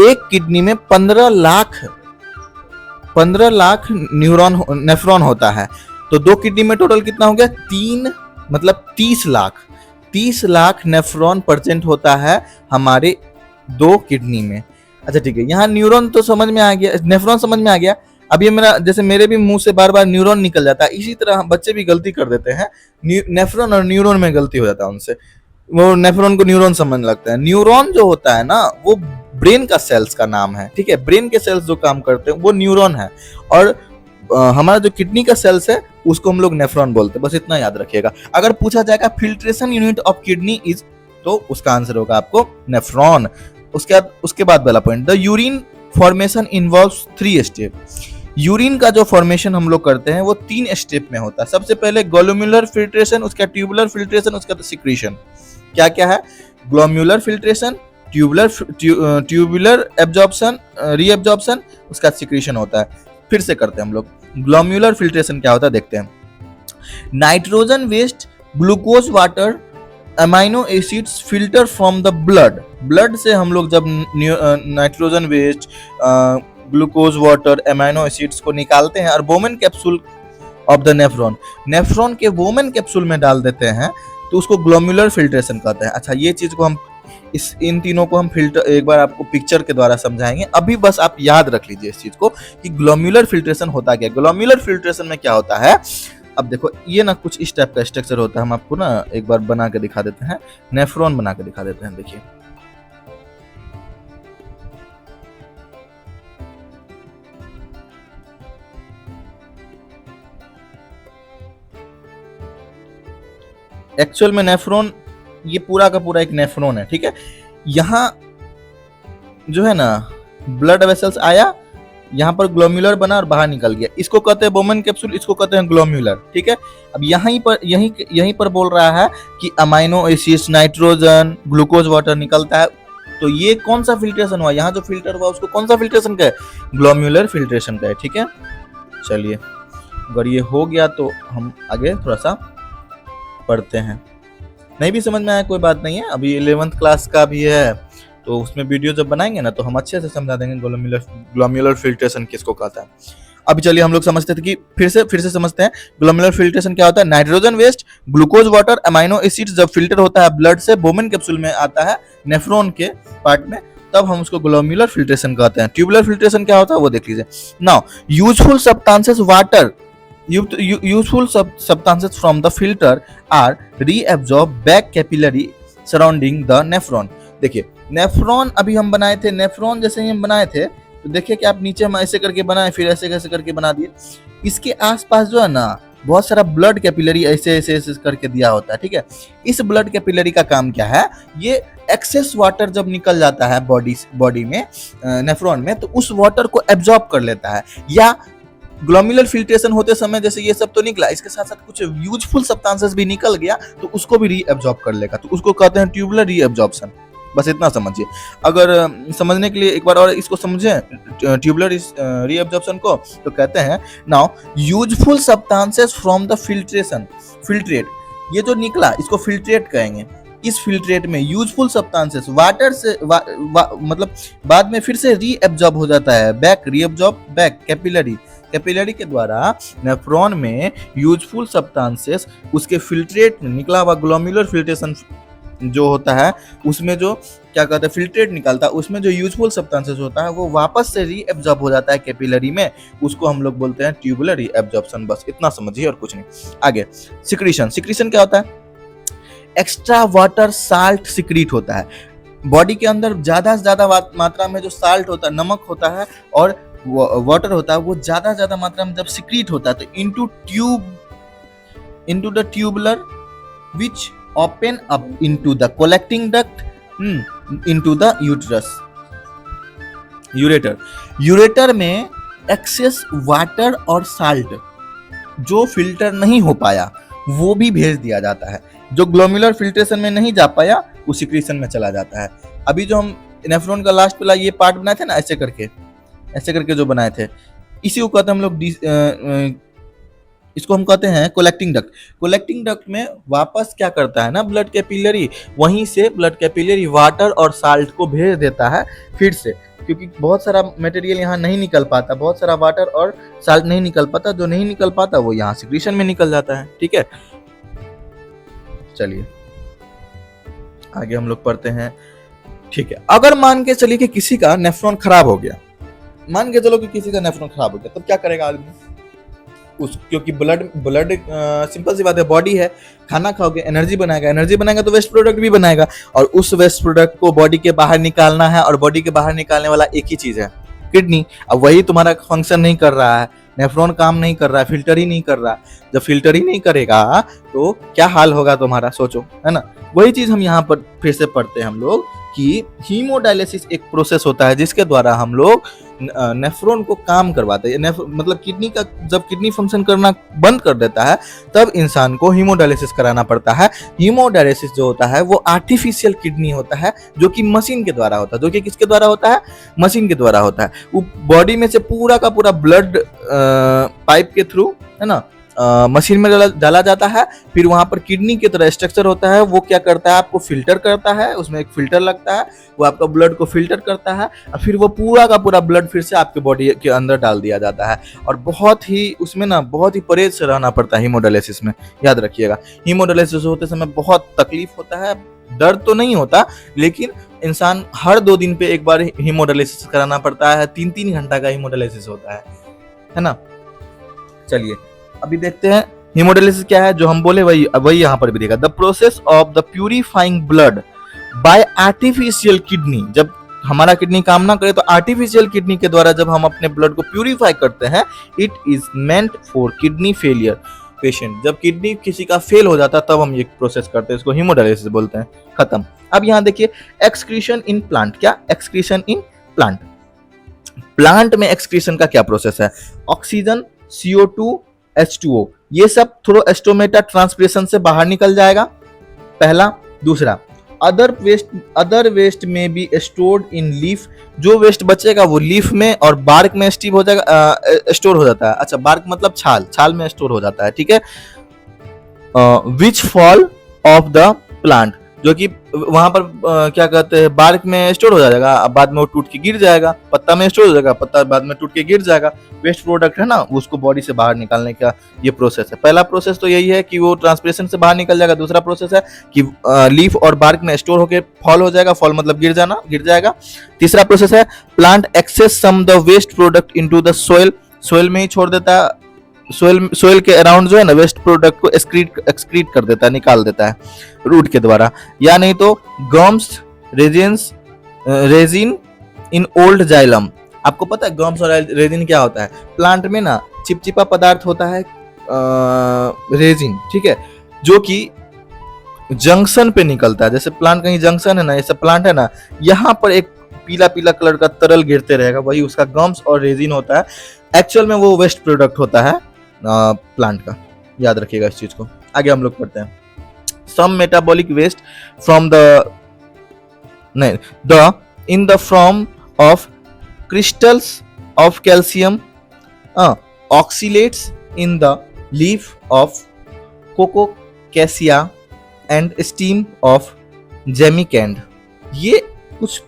एक किडनी में 15 लाख नेफ्रॉन होता है। तो 2 किडनी में टोटल कितना हो गया? 3, मतलब 30 लाख नेफ्रॉन प्रेजेंट होता है हमारे 2 किडनी में। अच्छा ठीक है, यहाँ न्यूरॉन तो समझ में आ गया, नेफ्रॉन समझ में आ गया। अब ये जैसे मेरे भी मुंह से बार बार न्यूरॉन निकल जाता है, इसी तरह बच्चे भी गलती कर देते हैं, नेफ्रॉन और न्यूरॉन में गलती हो जाता है उनसे, वो नेफ्रॉन को न्यूरॉन समझने लगता है। न्यूरॉन जो होता है ना, वो ब्रेन का सेल्स का नाम है। ठीक है, ब्रेन के सेल्स जो काम करते हैं वो न्यूरॉन है, और हमारा जो किडनी का सेल्स है उसको हम लोग नेफ्रॉन बोलते हैं। बस इतना याद रखिएगा। अगर पूछा जाएगा filtration unit of kidney is, तो उसका आंसर होगा आपको नेफ्रॉन। उसके बाद वाला point, the urine formation involves 3 step. Urine का जो फॉर्मेशन हम लोग करते हैं वो 3 स्टेप में होता है। सबसे पहले ग्लोम्युलर फिल्ट्रेशन, उसका ट्यूबुलर फिल्ट्रेशन, उसका सिक्रीशन। क्या क्या है? ग्लोम्युलर फिल्ट्रेशन, ट्यूबुलर एब्जॉर्प्शन, रीएब्जॉर्प्शन, उसका सिक्रीशन होता है। फिर से करते हैं हम लोग। ग्लोम्युलर फिल्ट्रेशन क्या होता है देखते हैं। Nitrogen waste, glucose water, amino acids filter from the blood. Blood से हम लोग जब nitrogen waste, glucose water, amino acids को निकालते हैं और Bowman capsule of the nephron, nephron के वोमेन कैप्सूल में डाल देते हैं, तो उसको ग्लोम्युलर फिल्ट्रेशन कहते हैं। अच्छा, ये चीज को हम इन तीनों को हम फिल्टर एक बार आपको पिक्चर के द्वारा समझाएंगे। अभी बस आप याद रख लीजिए इस चीज को कि ग्लोम्युलर फिल्ट्रेशन होता क्या। ग्लोम्युलर फिल्ट्रेशन में क्या होता है, अब देखो ये ना कुछ इस टाइप का स्ट्रक्चर होता है। हम आपको ना एक बार बना के दिखा देते हैं, नेफ्रॉन बना के दिखा देते हैं। देखिए एक्चुअल में नेफ्रॉन, ये पूरा का पूरा एक नेफ्रॉन है, ठीक है। यहाँ जो है ना ब्लड वेसल्स आया, यहाँ पर ग्लोम्युलर बना और बाहर निकल गया, इसको कहते हैं वोमेन कैप्सूल, इसको कहते हैं ग्लोम्युलर, ठीक है। अब यहीं पर बोल रहा है कि amino acids, nitrogen, glucose water निकलता है, तो ये कौन सा फिल्ट्रेशन हुआ, यहाँ जो फिल्टर हुआ उसको कौन सा फिल्ट्रेशन का है, ग्लोम्युलर फिल्ट्रेशन का है, ठीक है। चलिए, अगर ये हो गया तो हम आगे थोड़ा सा पढ़ते हैं। नहीं भी समझ में आया कोई बात नहीं है, अभी 11th क्लास का भी है, तो उसमें वीडियो जब बनाएंगे ना तो हम अच्छे से समझा देंगे ग्लोम्युलर फिल्ट्रेशन किसको कहता है। अभी चलिए हम लोग समझते थे कि फिर से समझते हैं ग्लोम्युलर फिल्ट्रेशन क्या होता है। Nitrogen waste, glucose water, amino acids जब फिल्टर होता है ब्लड से वोमेन कैप्सूल में आता है नेफ्रॉन के पार्ट में, तब हम उसको ग्लोम्युलर फिल्ट्रेशन कहते हैं। ट्यूबुलर फिल्ट्रेशन क्या होता है वो देख लीजिए। Now useful substances water, useful substances from the filter are reabsorbed back capillary surrounding the nephron। देखिए नेफ्रॉन अभी हम बनाए थे, नेफ्रॉन जैसे ही हम बनाए थे तो देखिए कि आप नीचे हम ऐसे करके बनाए, फिर ऐसे कैसे करके बना दिए। इसके आसपास जो है ना बहुत सारा ब्लड कैपिलरी ऐसे करके दिया होता है, ठीक है। इस ब्लड कैपिलरी का काम क्या है, ये एक्सेस वाटर जब निकल जाता है बॉडी में नेफ्रॉन में, तो उस वाटर को एब्जॉर्ब कर लेता है। या ग्लोम्युलर फिल्ट्रेशन होते समय जैसे ये सब तो निकला, इसके साथ साथ कुछ यूजफुल सब्सटेंसेस भी निकल गया, तो उसको भी रीअब्जॉर्ब कर लेगा, तो उसको कहते हैं ट्यूबुलर रीअब्जॉर्प्शन। बस इतना समझिए। अगर समझने के लिए एक बार और इसको समझें ट्यूबुलर रीअब्जॉर्प्शन को, तो कहते हैं now useful substances from the filtration, filtrate, ये जो निकला इसको फिल्ट्रेट कहेंगे। इस फिल्ट्रेट में यूजफुल सब्सटेंसेस वाटर से मतलब बाद में फिर से रीअब्जॉर्ब हो जाता है, रीअब्जॉर्ब बैक कैपिलरी के द्वारा नेफ्रॉन में यूजफुल सब्सटेंसेस उसके फिल्ट्रेट निकला हुआ ग्लोम्युलर फिल्ट्रेशन जो होता है उसमें जो क्या कहते हैं फिल्ट्रेट निकलता है, उसमें जो यूजफुल सब्सटेंसेस होता है वो वापस से रीअब्जॉर्ब हो जाता है कैपिलरी में, उसको हम लोग बोलते हैं ट्यूबुलर रीअब्जॉर्प्शन। बस इतना समझिए और कुछ नहीं। आगे सिक्रीशन क्या होता है, एक्स्ट्रा वाटर साल्ट सिक्रीट होता है। बॉडी के अंदर ज्यादा से ज्यादा मात्रा में जो साल्ट होता है, नमक होता है और वाटर होता है, वो ज्यादा मात्रा में जब सिक्रीट होता है तो into the tubular which open up into the collecting duct into the ureter में एक्सेस वाटर और साल्ट जो फिल्टर नहीं हो पाया वो भी भेज दिया जाता है। जो ग्लोम्युलर फिल्ट्रेशन में नहीं जा पाया वो सिक्रीशन में चला जाता है। अभी जो हम नेफ्रॉन का लास्ट वाला ये पार्ट बनाए थे ना, ऐसे करके जो बनाए थे, इसी को कहते हैं हम लोग इसको हम कहते हैं कलेक्टिंग डक्ट में वापस क्या करता है ना ब्लड कैपिलरी, वहीं से ब्लड कैपिलरी वाटर और साल्ट को भेज देता है फिर से, क्योंकि बहुत सारा मटेरियल यहाँ नहीं निकल पाता, बहुत सारा वाटर और साल्ट नहीं निकल पाता, जो नहीं निकल पाता वो यहाँ सिक्रीशन में निकल जाता है, ठीक है। चलिए आगे हम लोग पढ़ते हैं, ठीक है। अगर मान के चलिए कि किसी का नेफ्रॉन खराब हो गया, तब क्या करेगा आदमी, क्योंकि ब्लड सिंपल सी बात है, बॉडी है, खाना खाओगे एनर्जी बनाएगा तो वेस्ट प्रोडक्ट भी बनाएगा, और उस वेस्ट प्रोडक्ट को बॉडी के बाहर निकालना है, और बॉडी के बाहर निकालने वाला एक ही चीज है, किडनी। अब वही तुम्हारा फंक्शन नहीं कर रहा है, नेफ्रॉन काम नहीं कर रहा है, फिल्टर ही नहीं कर रहा। जब फिल्टर ही नहीं करेगा तो क्या हाल होगा तुम्हारा, सोचो, है ना। वही चीज हम यहाँ पर फिर से पढ़ते हैं हम लोग कि हीमोडायलिसिस एक प्रोसेस होता है जिसके द्वारा हम लोग नेफ्रॉन को काम करवाते हैं। मतलब किडनी का जब किडनी फंक्शन करना बंद कर देता है तब इंसान को हीमोडायलिसिस कराना पड़ता है। हीमोडायलिसिस जो होता है वो आर्टिफिशियल किडनी होता है, जो कि मशीन के द्वारा होता है, जो कि किसके द्वारा होता है, मशीन के द्वारा होता है। वो बॉडी में से पूरा का पूरा ब्लड पाइप के थ्रू, है ना, मशीन में डाला जाता है, फिर वहाँ पर किडनी की तरह स्ट्रक्चर होता है, वो क्या करता है आपको फिल्टर करता है, उसमें एक फिल्टर लगता है, वो आपका ब्लड को फिल्टर करता है और फिर वो पूरा का पूरा ब्लड फिर से आपके बॉडी के अंदर डाल दिया जाता है। और बहुत ही उसमें ना बहुत ही परहेज से रहना पड़ता है हीमोडायलिसिस में, याद रखिएगा। हीमोडायलिसिस होते समय बहुत तकलीफ होता है, दर्द तो नहीं होता, लेकिन इंसान हर 2 दिन पे एक बार हीमोडायलिसिस कराना पड़ता है, 3-3 घंटा का हीमोडायलिसिस होता है ना। चलिए अभी देखते हैं हीमोडायलिसिस क्या है, जो हम बोले वही यहाँ पर भी देखा। The process of the purifying blood bye artificial kidney, जब हमारा किडनी काम ना करे तो आर्टिफिशियल किडनी के द्वारा जब हम अपने ब्लड को प्यूरिफाई करते हैं, it is meant for kidney failure patient. जब किडनी किसी का फेल हो जाता है तब हम ये प्रोसेस करते हैं, इसको हीमोडायलिसिस बोलते हैं। खत्म। अब यहाँ देखिए एक्सक्रीशन इन प्लांट, क्या एक्सक्रीशन इन प्लांट, प्लांट में एक्सक्रीशन का क्या प्रोसेस है। ऑक्सीजन, CO2, H2O, ये सब थ्रू एस्टोमेटा ट्रांसपिरेशन से बाहर निकल जाएगा, पहला। दूसरा, अदर वेस्ट में बी स्टोर्ड इन लीफ, जो वेस्ट बचेगा वो लीफ में और बार्क में स्टोर हो जाएगा, स्टोर हो जाता है। अच्छा, बार्क मतलब छाल में स्टोर हो जाता है, ठीक है। विच फॉल ऑफ द प्लांट, जो कि वहां पर क्या कहते हैं बार्क में स्टोर हो जाएगा, अब बाद में वो टूट के गिर जाएगा, पत्ता में स्टोर हो जाएगा, पत्ता बाद में टूट के गिर जाएगा। वेस्ट प्रोडक्ट है ना, उसको बॉडी से बाहर निकालने का ये प्रोसेस है। पहला प्रोसेस तो यही है कि वो ट्रांसपिरेशन से बाहर निकल जाएगा। दूसरा प्रोसेस है कि लीफ और बार्क में स्टोर होकर फॉल हो जाएगा, फॉल मतलब गिर जाएगा। तीसरा प्रोसेस है plant access some the waste product into the soil, soil में ही छोड़ देता है, सोइल के अराउंड जो है ना वेस्ट प्रोडक्ट को एक्सक्रीट कर देता है, निकाल देता है रूट के द्वारा, या नहीं तो gums resin in old xylem. आपको पता है गम्स और रेजिन क्या होता है। प्लांट में ना चिपचिपा पदार्थ होता है रेजिन, ठीक है, जो कि जंक्शन पे निकलता है। जैसे प्लांट कहीं जंक्शन है ना, ऐसा प्लांट है ना, यहाँ पर एक पीला पीला कलर का तरल गिरते रहेगा, वही उसका गम्स और रेजिन होता है। एक्चुअल में वो वेस्ट प्रोडक्ट होता है प्लांट का, याद रखिएगा इस चीज को। आगे हम लोग पढ़ते हैं। Some metabolic waste from in the form of crystals of calcium oxalates in the leaf of Colocasia and stem of jamikand. ये कुछ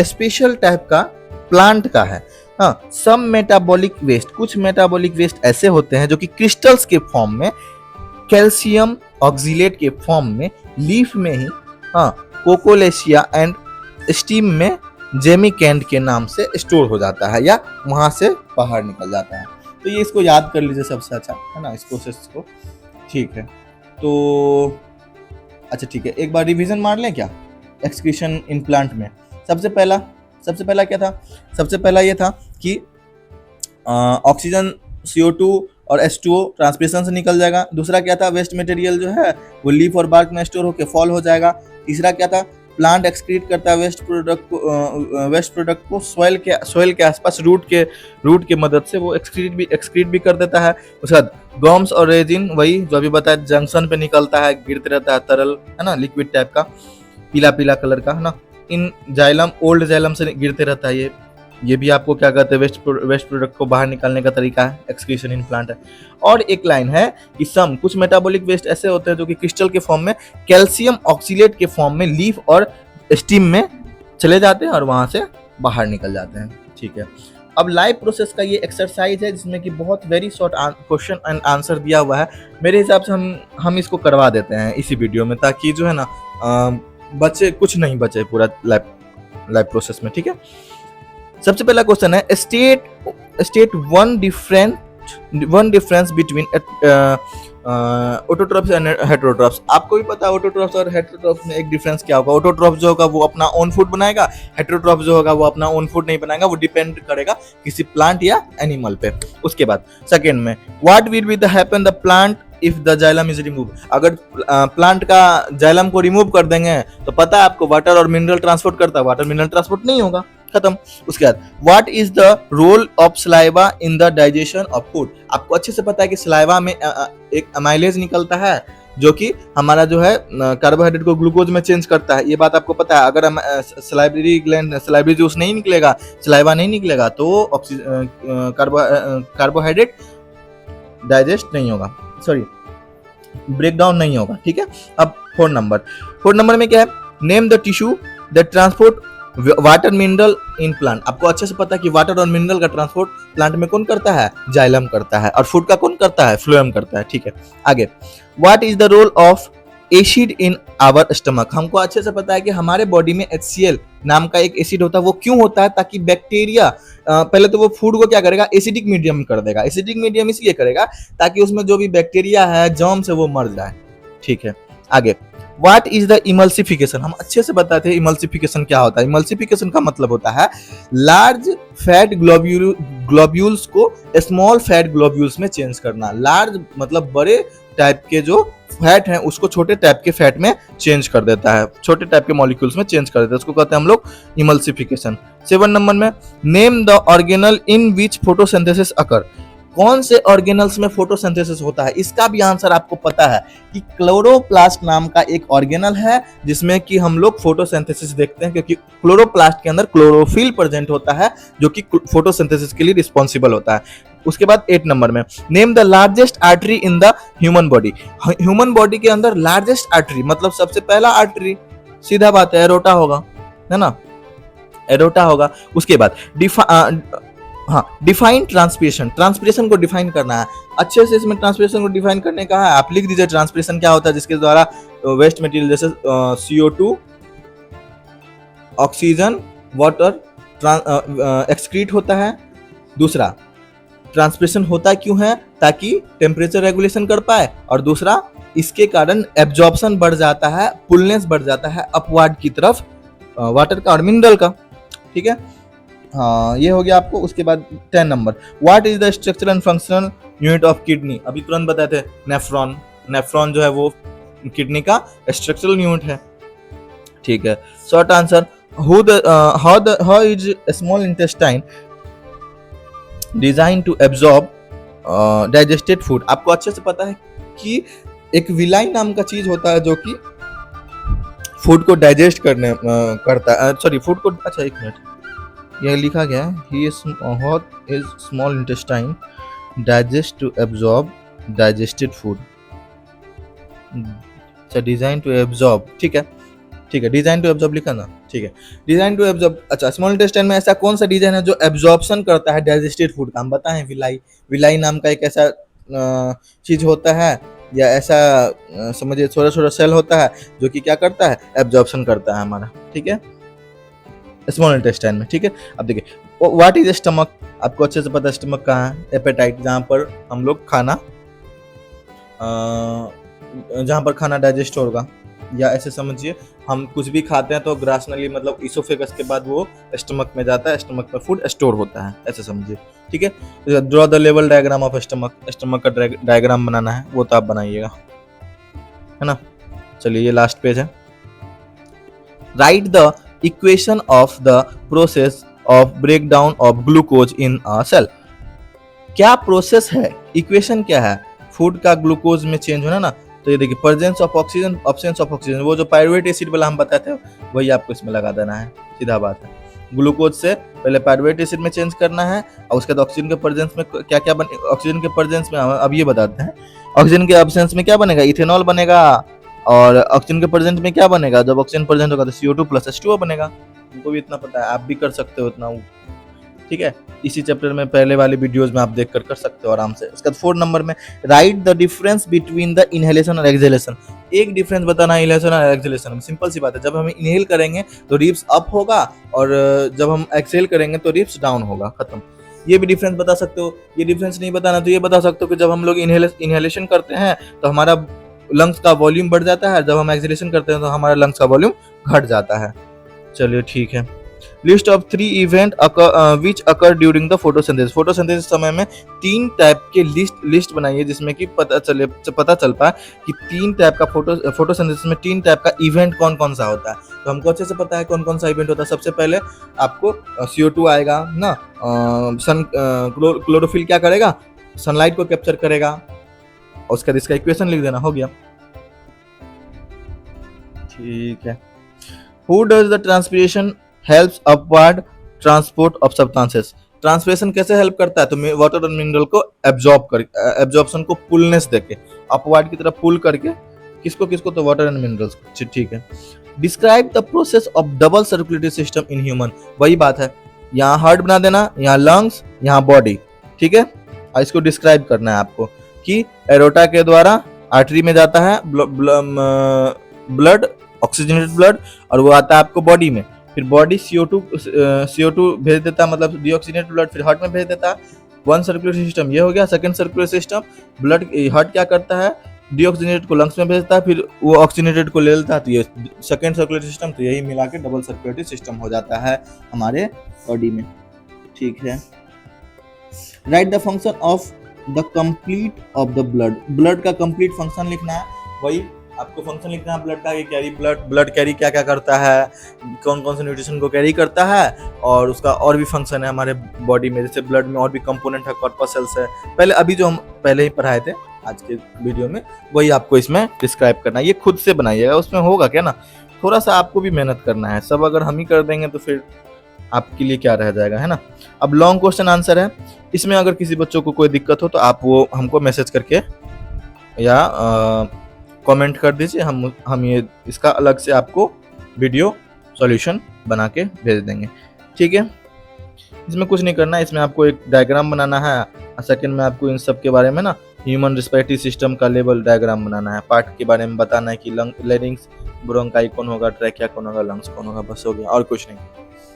स्पेशल टाइप का प्लांट का है। हाँ, सम मेटाबॉलिक वेस्ट, कुछ मेटाबॉलिक वेस्ट ऐसे होते हैं जो कि क्रिस्टल्स के फॉर्म में, कैल्शियम ऑक्सीलेट के फॉर्म में, लीफ में ही, हाँ, कोकोलेशिया एंड स्टीम में जेमिकैंड के नाम से स्टोर हो जाता है या वहां से बाहर निकल जाता है। तो ये इसको याद कर लीजिए सबसे अच्छा है ना, इस प्रोसेस को। ठीक है, तो अच्छा ठीक है, एक बार रिवीजन मार लें क्या एक्सक्रीशन इन प्लांट में। सबसे पहला क्या था, सबसे पहला ये था कि ऑक्सीजन, CO2 और H2O ट्रांसपिरेशन से निकल जाएगा। दूसरा क्या था, वेस्ट मटेरियल जो है वो लीफ और बार्क में स्टोर होकर फॉल हो जाएगा। तीसरा क्या था, प्लांट एक्सक्रीट करता है वेस्ट प्रोडक्ट को सोइल के आसपास रूट के मदद से वो एक्सक्रीट भी कर देता है। उसके बाद गम्स और रेजिन, वही जो अभी बताया, जंक्शन पे निकलता है, गिरते रहता है, तरल है ना, लिक्विड टाइप का, पीला पीला कलर का है ना। इन जाइलम, ओल्ड जाइलम से गिरते रहता है। ये भी आपको क्या कहते हैं, वेस्ट प्रोडक्ट को बाहर निकालने का तरीका है, एक्सक्रीशन इन प्लांट है। और एक लाइन है कि सम, कुछ मेटाबॉलिक वेस्ट ऐसे होते हैं जो कि क्रिस्टल के फॉर्म में, कैल्शियम ऑक्सीलेट के फॉर्म में, लीफ और स्टीम में चले जाते हैं और वहां से बाहर निकल जाते हैं। ठीक है, अब लाइव प्रोसेस का ये एक्सरसाइज है जिसमें कि बहुत very short question and answer दिया हुआ है। मेरे हिसाब से हम इसको करवा देते हैं इसी वीडियो में, ताकि जो है ना बचे, कुछ नहीं बचे पूरा लाइव प्रोसेस में। ठीक है, सबसे पहला क्वेश्चन है, state one difference between autotrophs and heterotrophs. आपको भी पता है ऑटोट्रॉफ्स और हेटेरोट्रॉफ्स में एक डिफरेंस क्या होगा। ऑटोट्रॉफ जो होगा वो अपना ओन फूड बनाएगा, हेटेरोट्रॉफ जो होगा वो अपना ओन फूड नहीं बनाएगा, वो डिपेंड करेगा किसी प्लांट या एनिमल पे। उसके बाद सेकंड में, what will be the happen the plant if the xylem is remove. अगर प्लांट का जाइलम को रिमूव कर देंगे तो पता है आपको वाटर और मिनरल ट्रांसपोर्ट करता है, वाटर मिनरल ट्रांसपोर्ट नहीं होगा, खत्म। उसके बाद what is the role of saliva in the digestion of food. आपको अच्छे से पता है कि सलाइवा में एक अमाइलेज निकलता है जो कि हमारा जो है कार्बोहाइड्रेट को ग्लूकोज में चेंज करता है। ये बात आपको पता है। अगर हम सलाइवरी जूस नहीं निकलेगा, सलाइवा नहीं निकलेगा, तो कार्बोहाइड्रेट डाइजेस्ट नहीं होगा, सॉरी ब्रेक डाउन नहीं होगा, ठीक है। अब 4 नंबर में क्या है, name the tissue that transport water mineral in plant. आपको अच्छे से पता है कि वाटर और मिनरल का ट्रांसपोर्ट प्लांट में कौन करता है, जाइलम करता है, और फूड का कौन करता है, फ्लोएम करता है, ठीक है। आगे, what is the role of acid in our stomach. हमको अच्छे से पता है कि हमारे बॉडी में HCl नाम का एक एसिड होता है। वो क्यों होता है, ताकि बैक्टीरिया पहले तो वो फूड को क्या करेगा, एसिडिक मीडियम कर देगा। एसिडिक मीडियम इसलिए करेगा ताकि उसमें जो भी बैक्टीरिया है, जर्म्स है, वो मर जाए, ठीक है। आगे, व्हाट इज द इमल्सिफिकेशन। हम अच्छे से बताते हैं इमल्सिफिकेशन क्या होता है। इमल्सिफिकेशन का मतलब होता है लार्ज फैट ग्लोब्यूल्स को स्मॉल फैट ग्लोब्यूल्स में चेंज करना। लार्ज मतलब बड़े टाइप के जो फैट हैं उसको छोटे टाइप के फैट में चेंज कर देता है, छोटे टाइप के मॉलिक्यूल्स में चेंज कर देता है, उसको कहते हैं हम लोग इमल्सिफिकेशन। 7 नंबर में, name the organelle in which photosynthesis occur. कौन से ऑर्गेनल्स में फोटोसिंथेसिस होता है, इसका भी आंसर आपको पता है कि क्लोरोप्लास्ट नाम का एक ऑर्गेनल है जिसमें कि हम लोग फोटोसिंथेसिस देखते हैं, क्योंकि क्लोरोप्लास्ट के अंदर क्लोरोफिल प्रेजेंट होता है जो कि फोटोसिंथेसिस के लिए रिस्पॉन्सिबल होता है। उसके बाद 8 नंबर में, name the largest artery in the human body. Human body के अंदर लार्जेस्ट आर्टरी मतलब सबसे पहला आर्टरी, सीधा बात है, एरोटा होगा, है ना, एरोटा होगा। उसके बाद डिफाइन ट्रांसपिरेशन। ट्रांसपिरेशन को डिफाइन करना है अच्छे से। इसमें ट्रांसपिरेशन को डिफाइन करने का है, आप लिख दीजिए ट्रांसपिरेशन क्या होता है, जिसके द्वारा वेस्ट मटेरियल जैसे CO2, ऑक्सीजन, वाटर एक्सक्रीट होता है। दूसरा, ट्रांसपिरेशन होता क्यों है, ताकि टेम्परेचर रेगुलेशन कर पाए, और दूसरा इसके कारण एब्जॉर्प्शन बढ़ जाता है, पुलनेस बढ़ जाता है अपवार्ड की तरफ वाटर का और मिनरल का, ठीक है। हाँ, ये हो गया आपको। उसके बाद 10 number, what is the structural and functional unit of kidney. अभी तुरंत बताए थे, नेफ्रॉन। नेफ्रॉन जो है वो किडनी का स्ट्रक्चरल यूनिट है, ठीक है। Short answer, how is small intestine design to absorb digested food. आपको अच्छे से पता है कि एक विलाई नाम का चीज होता है जो कि फूड को डाइजेस्ट करता है, सॉरी फूड को, अच्छा एक मिनट, यह लिखा गया है, he is small intestine digest to absorb digested food. अच्छा, डिजाइन टू एब्जॉर्ब, ठीक है, ठीक है, डिजाइन टू एब्जॉर्ब लिखा ना, ठीक है, डिजाइन टू एब्जॉर्ब। अच्छा, स्मॉल इंटेस्टाइन में ऐसा कौन सा डिजाइन है जो एब्जॉर्प्शन करता है डाइजेस्टेड फूड का। हम बताएं, विलाई। विलाई नाम का एक ऐसा चीज होता है, या ऐसा समझिए छोटा छोटा सेल होता है जो कि क्या करता है, एब्जॉर्प्शन करता है हमारा, ठीक है, स्मॉल इंटेस्टाइन में, ठीक है। अब देखिए, व्हाट इज स्टमक। आपको अच्छे से पता है स्टमक कहाँ है, एपेटाइट, जहाँ पर हम लोग खाना जहाँ पर खाना डाइजेस्ट होगा, या ऐसे समझिए हम कुछ भी खाते हैं तो ग्रासनली मतलब इसोफेगस के बाद वो स्टमक में जाता है, स्टमक में फूड स्टोर होता है, ऐसे समझिए, ठीक है। Draw the level diagram of stomach. Stomach का डायग्राम बनाना है, वो तो आप बनाइएगा, है ना। चलिए, ये लास्ट पेज है। Write the equation of the process of break down of glucose in a cell. क्या प्रोसेस है, इक्वेशन क्या है फूड का ग्लूकोज में चेंज होना ना। तो ये देखिए, presence of oxygen, absence of oxygen, वो जो पायरुवेट एसिड वाला हम बताते हैं वही आपको इसमें लगा देना है, सीधा बात है। ग्लूकोज से पहले पायरुवेट एसिड में चेंज करना है, और उसके बाद ऑक्सीजन के प्रेजेंस में क्या क्या बने। ऑक्सीजन के प्रेजेंस में अब ये बताते हैं, ऑक्सीजन के एब्सेंस में क्या बनेगा, इथेनॉल बनेगा, और ऑक्सीजन के प्रेजेंस में क्या बनेगा, जब ऑक्सीजन प्रेजेंट होगा तो CO2 + H2O बनेगा। उनको भी इतना पता है, आप भी कर सकते हो इतना, ठीक है। इसी चैप्टर में पहले वाले वीडियोस में आप देख कर सकते हो आराम से। उसके बाद 4 नंबर में, right the difference between the inhalation और एक्सहेलेशन। एक डिफरेंस बताना है इनहेलेशन और एक्सहेलेशन में, सिंपल सी बात है। जब हम इनहेल करेंगे तो रिब्स अप होगा, और जब हम एक्सहेल करेंगे तो रिब्स डाउन होगा, खत्म। ये भी डिफरेंस बता सकते हो। ये डिफरेंस नहीं बताना तो ये बता सकते हो कि जब हम लोग इनहेलेशन करते हैं तो हमारा लंग्स का वॉल्यूम बढ़ जाता है, जब हम एक्सहेलेशन करते हैं तो हमारा लंग्स का वॉल्यूम घट जाता है। चलिए, ठीक है। List of 3 event which occur during the photosynthesis. Photosynthesis समय में 3 टाइप के लिस्ट बनाइए, जिसमें कि पता चल पाए कि 3 टाइप का फोटोसिंथेसिस में 3 टाइप का इवेंट कौन कौन सा होता है। तो हमको अच्छे से पता है कौन कौन सा इवेंट होता है। सबसे पहले आपको CO2 आएगा ना, क्लोरोफिल क्या करेगा, सनलाइट को कैप्चर करेगा, और उसका इसका इक्वेशन लिख देना, हो गया, ठीक है। Who does the transpiration helps upward transport of substances। Transpiration कैसे हेल्प करता है, तो वाटर और मिनरल को एब्जॉर्ब कर, एब्जॉर्प्शन को पुलनेस देके, अपवर्ड की तरफ पुल करके, किसको किसको, तो वाटर एंड मिनरल्स को। ठीक है। Describe the process of double circulatory system in human, वही बात है, यहाँ हार्ट बना देना, यहाँ लंग्स, यहाँ बॉडी। ठीक है, इसको डिस्क्राइब करना है आपको कि एरोटा के द्वारा आर्टरी में जाता है ब्लड, ऑक्सीजनेटेड ब्लड, और वो आता है आपको बॉडी में, फिर बॉडी CO2 भेज देता है, मतलब डीऑक्सीजनेटेड ब्लड फिर हार्ट में भेज देता है। वन सर्कुलेटरी सिस्टम ये हो गया। Second circulatory system, blood heart क्या करता है, डीऑक्सीजनेटेड को लंग्स में भेजता है, फिर वो ऑक्सीजनेटेड को ले लेता है, तो ये सेकंड सर्कुलेटरी सिस्टम। तो यही मिला के डबल सर्कुलेटरी सिस्टम हो जाता है हमारे बॉडी में। ठीक है। Write the function of the complete of the blood, blood का कंप्लीट फंक्शन लिखना है, वही आपको फंक्शन लिखना है ब्लड का, कि कैरी ब्लड कैरी क्या क्या करता है, कौन कौन से न्यूट्रिशन को कैरी करता है, और उसका और भी फंक्शन है हमारे बॉडी में, जैसे ब्लड में और भी कंपोनेंट है, कॉर्पसेल्स है, पहले अभी जो हम पहले ही पढ़ाए थे आज के वीडियो में, वही आपको इसमें डिस्क्राइब करना है। ये खुद से बनाइएगा, उसमें होगा क्या ना, थोड़ा सा आपको भी मेहनत करना है, सब अगर हम ही कर देंगे तो फिर आपके लिए क्या रह जाएगा, है ना। अब लॉन्ग क्वेश्चन आंसर है, इसमें अगर किसी बच्चों को कोई दिक्कत हो तो आप वो हमको मैसेज करके या कमेंट कर दीजिए, हम ये इसका अलग से आपको वीडियो सॉल्यूशन बना के भेज देंगे। ठीक है, इसमें कुछ नहीं करना है, इसमें आपको एक डायग्राम बनाना है, और सेकंड में आपको इन सब के बारे में ना ह्यूमन रिस्पिरेटरी सिस्टम का लेवल डायग्राम बनाना है, पार्ट के बारे में बताना है कि लैरिंग्स, ब्रोंकाई कौन होगा, ट्रैकिया कौन होगा, लंग्स कौन होगा, बस हो गया और कुछ नहीं।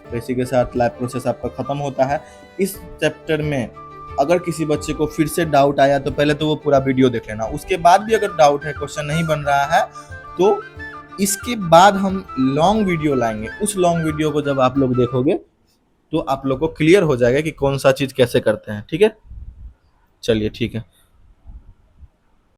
तो इसी के साथ लैब प्रोसेस आपका खत्म होता है। इस चैप्टर में अगर किसी बच्चे को फिर से डाउट आया तो पहले तो वो पूरा वीडियो देख लेना, उसके बाद भी अगर डाउट है, क्वेश्चन नहीं बन रहा है, तो इसके बाद हम लॉन्ग वीडियो लाएंगे। उस लॉन्ग वीडियो को जब आप लोग देखोगे तो आप लोग को क्लियर हो जाएगा कि कौन सा चीज़ कैसे करते हैं। ठीक है, चलिए ठीक है।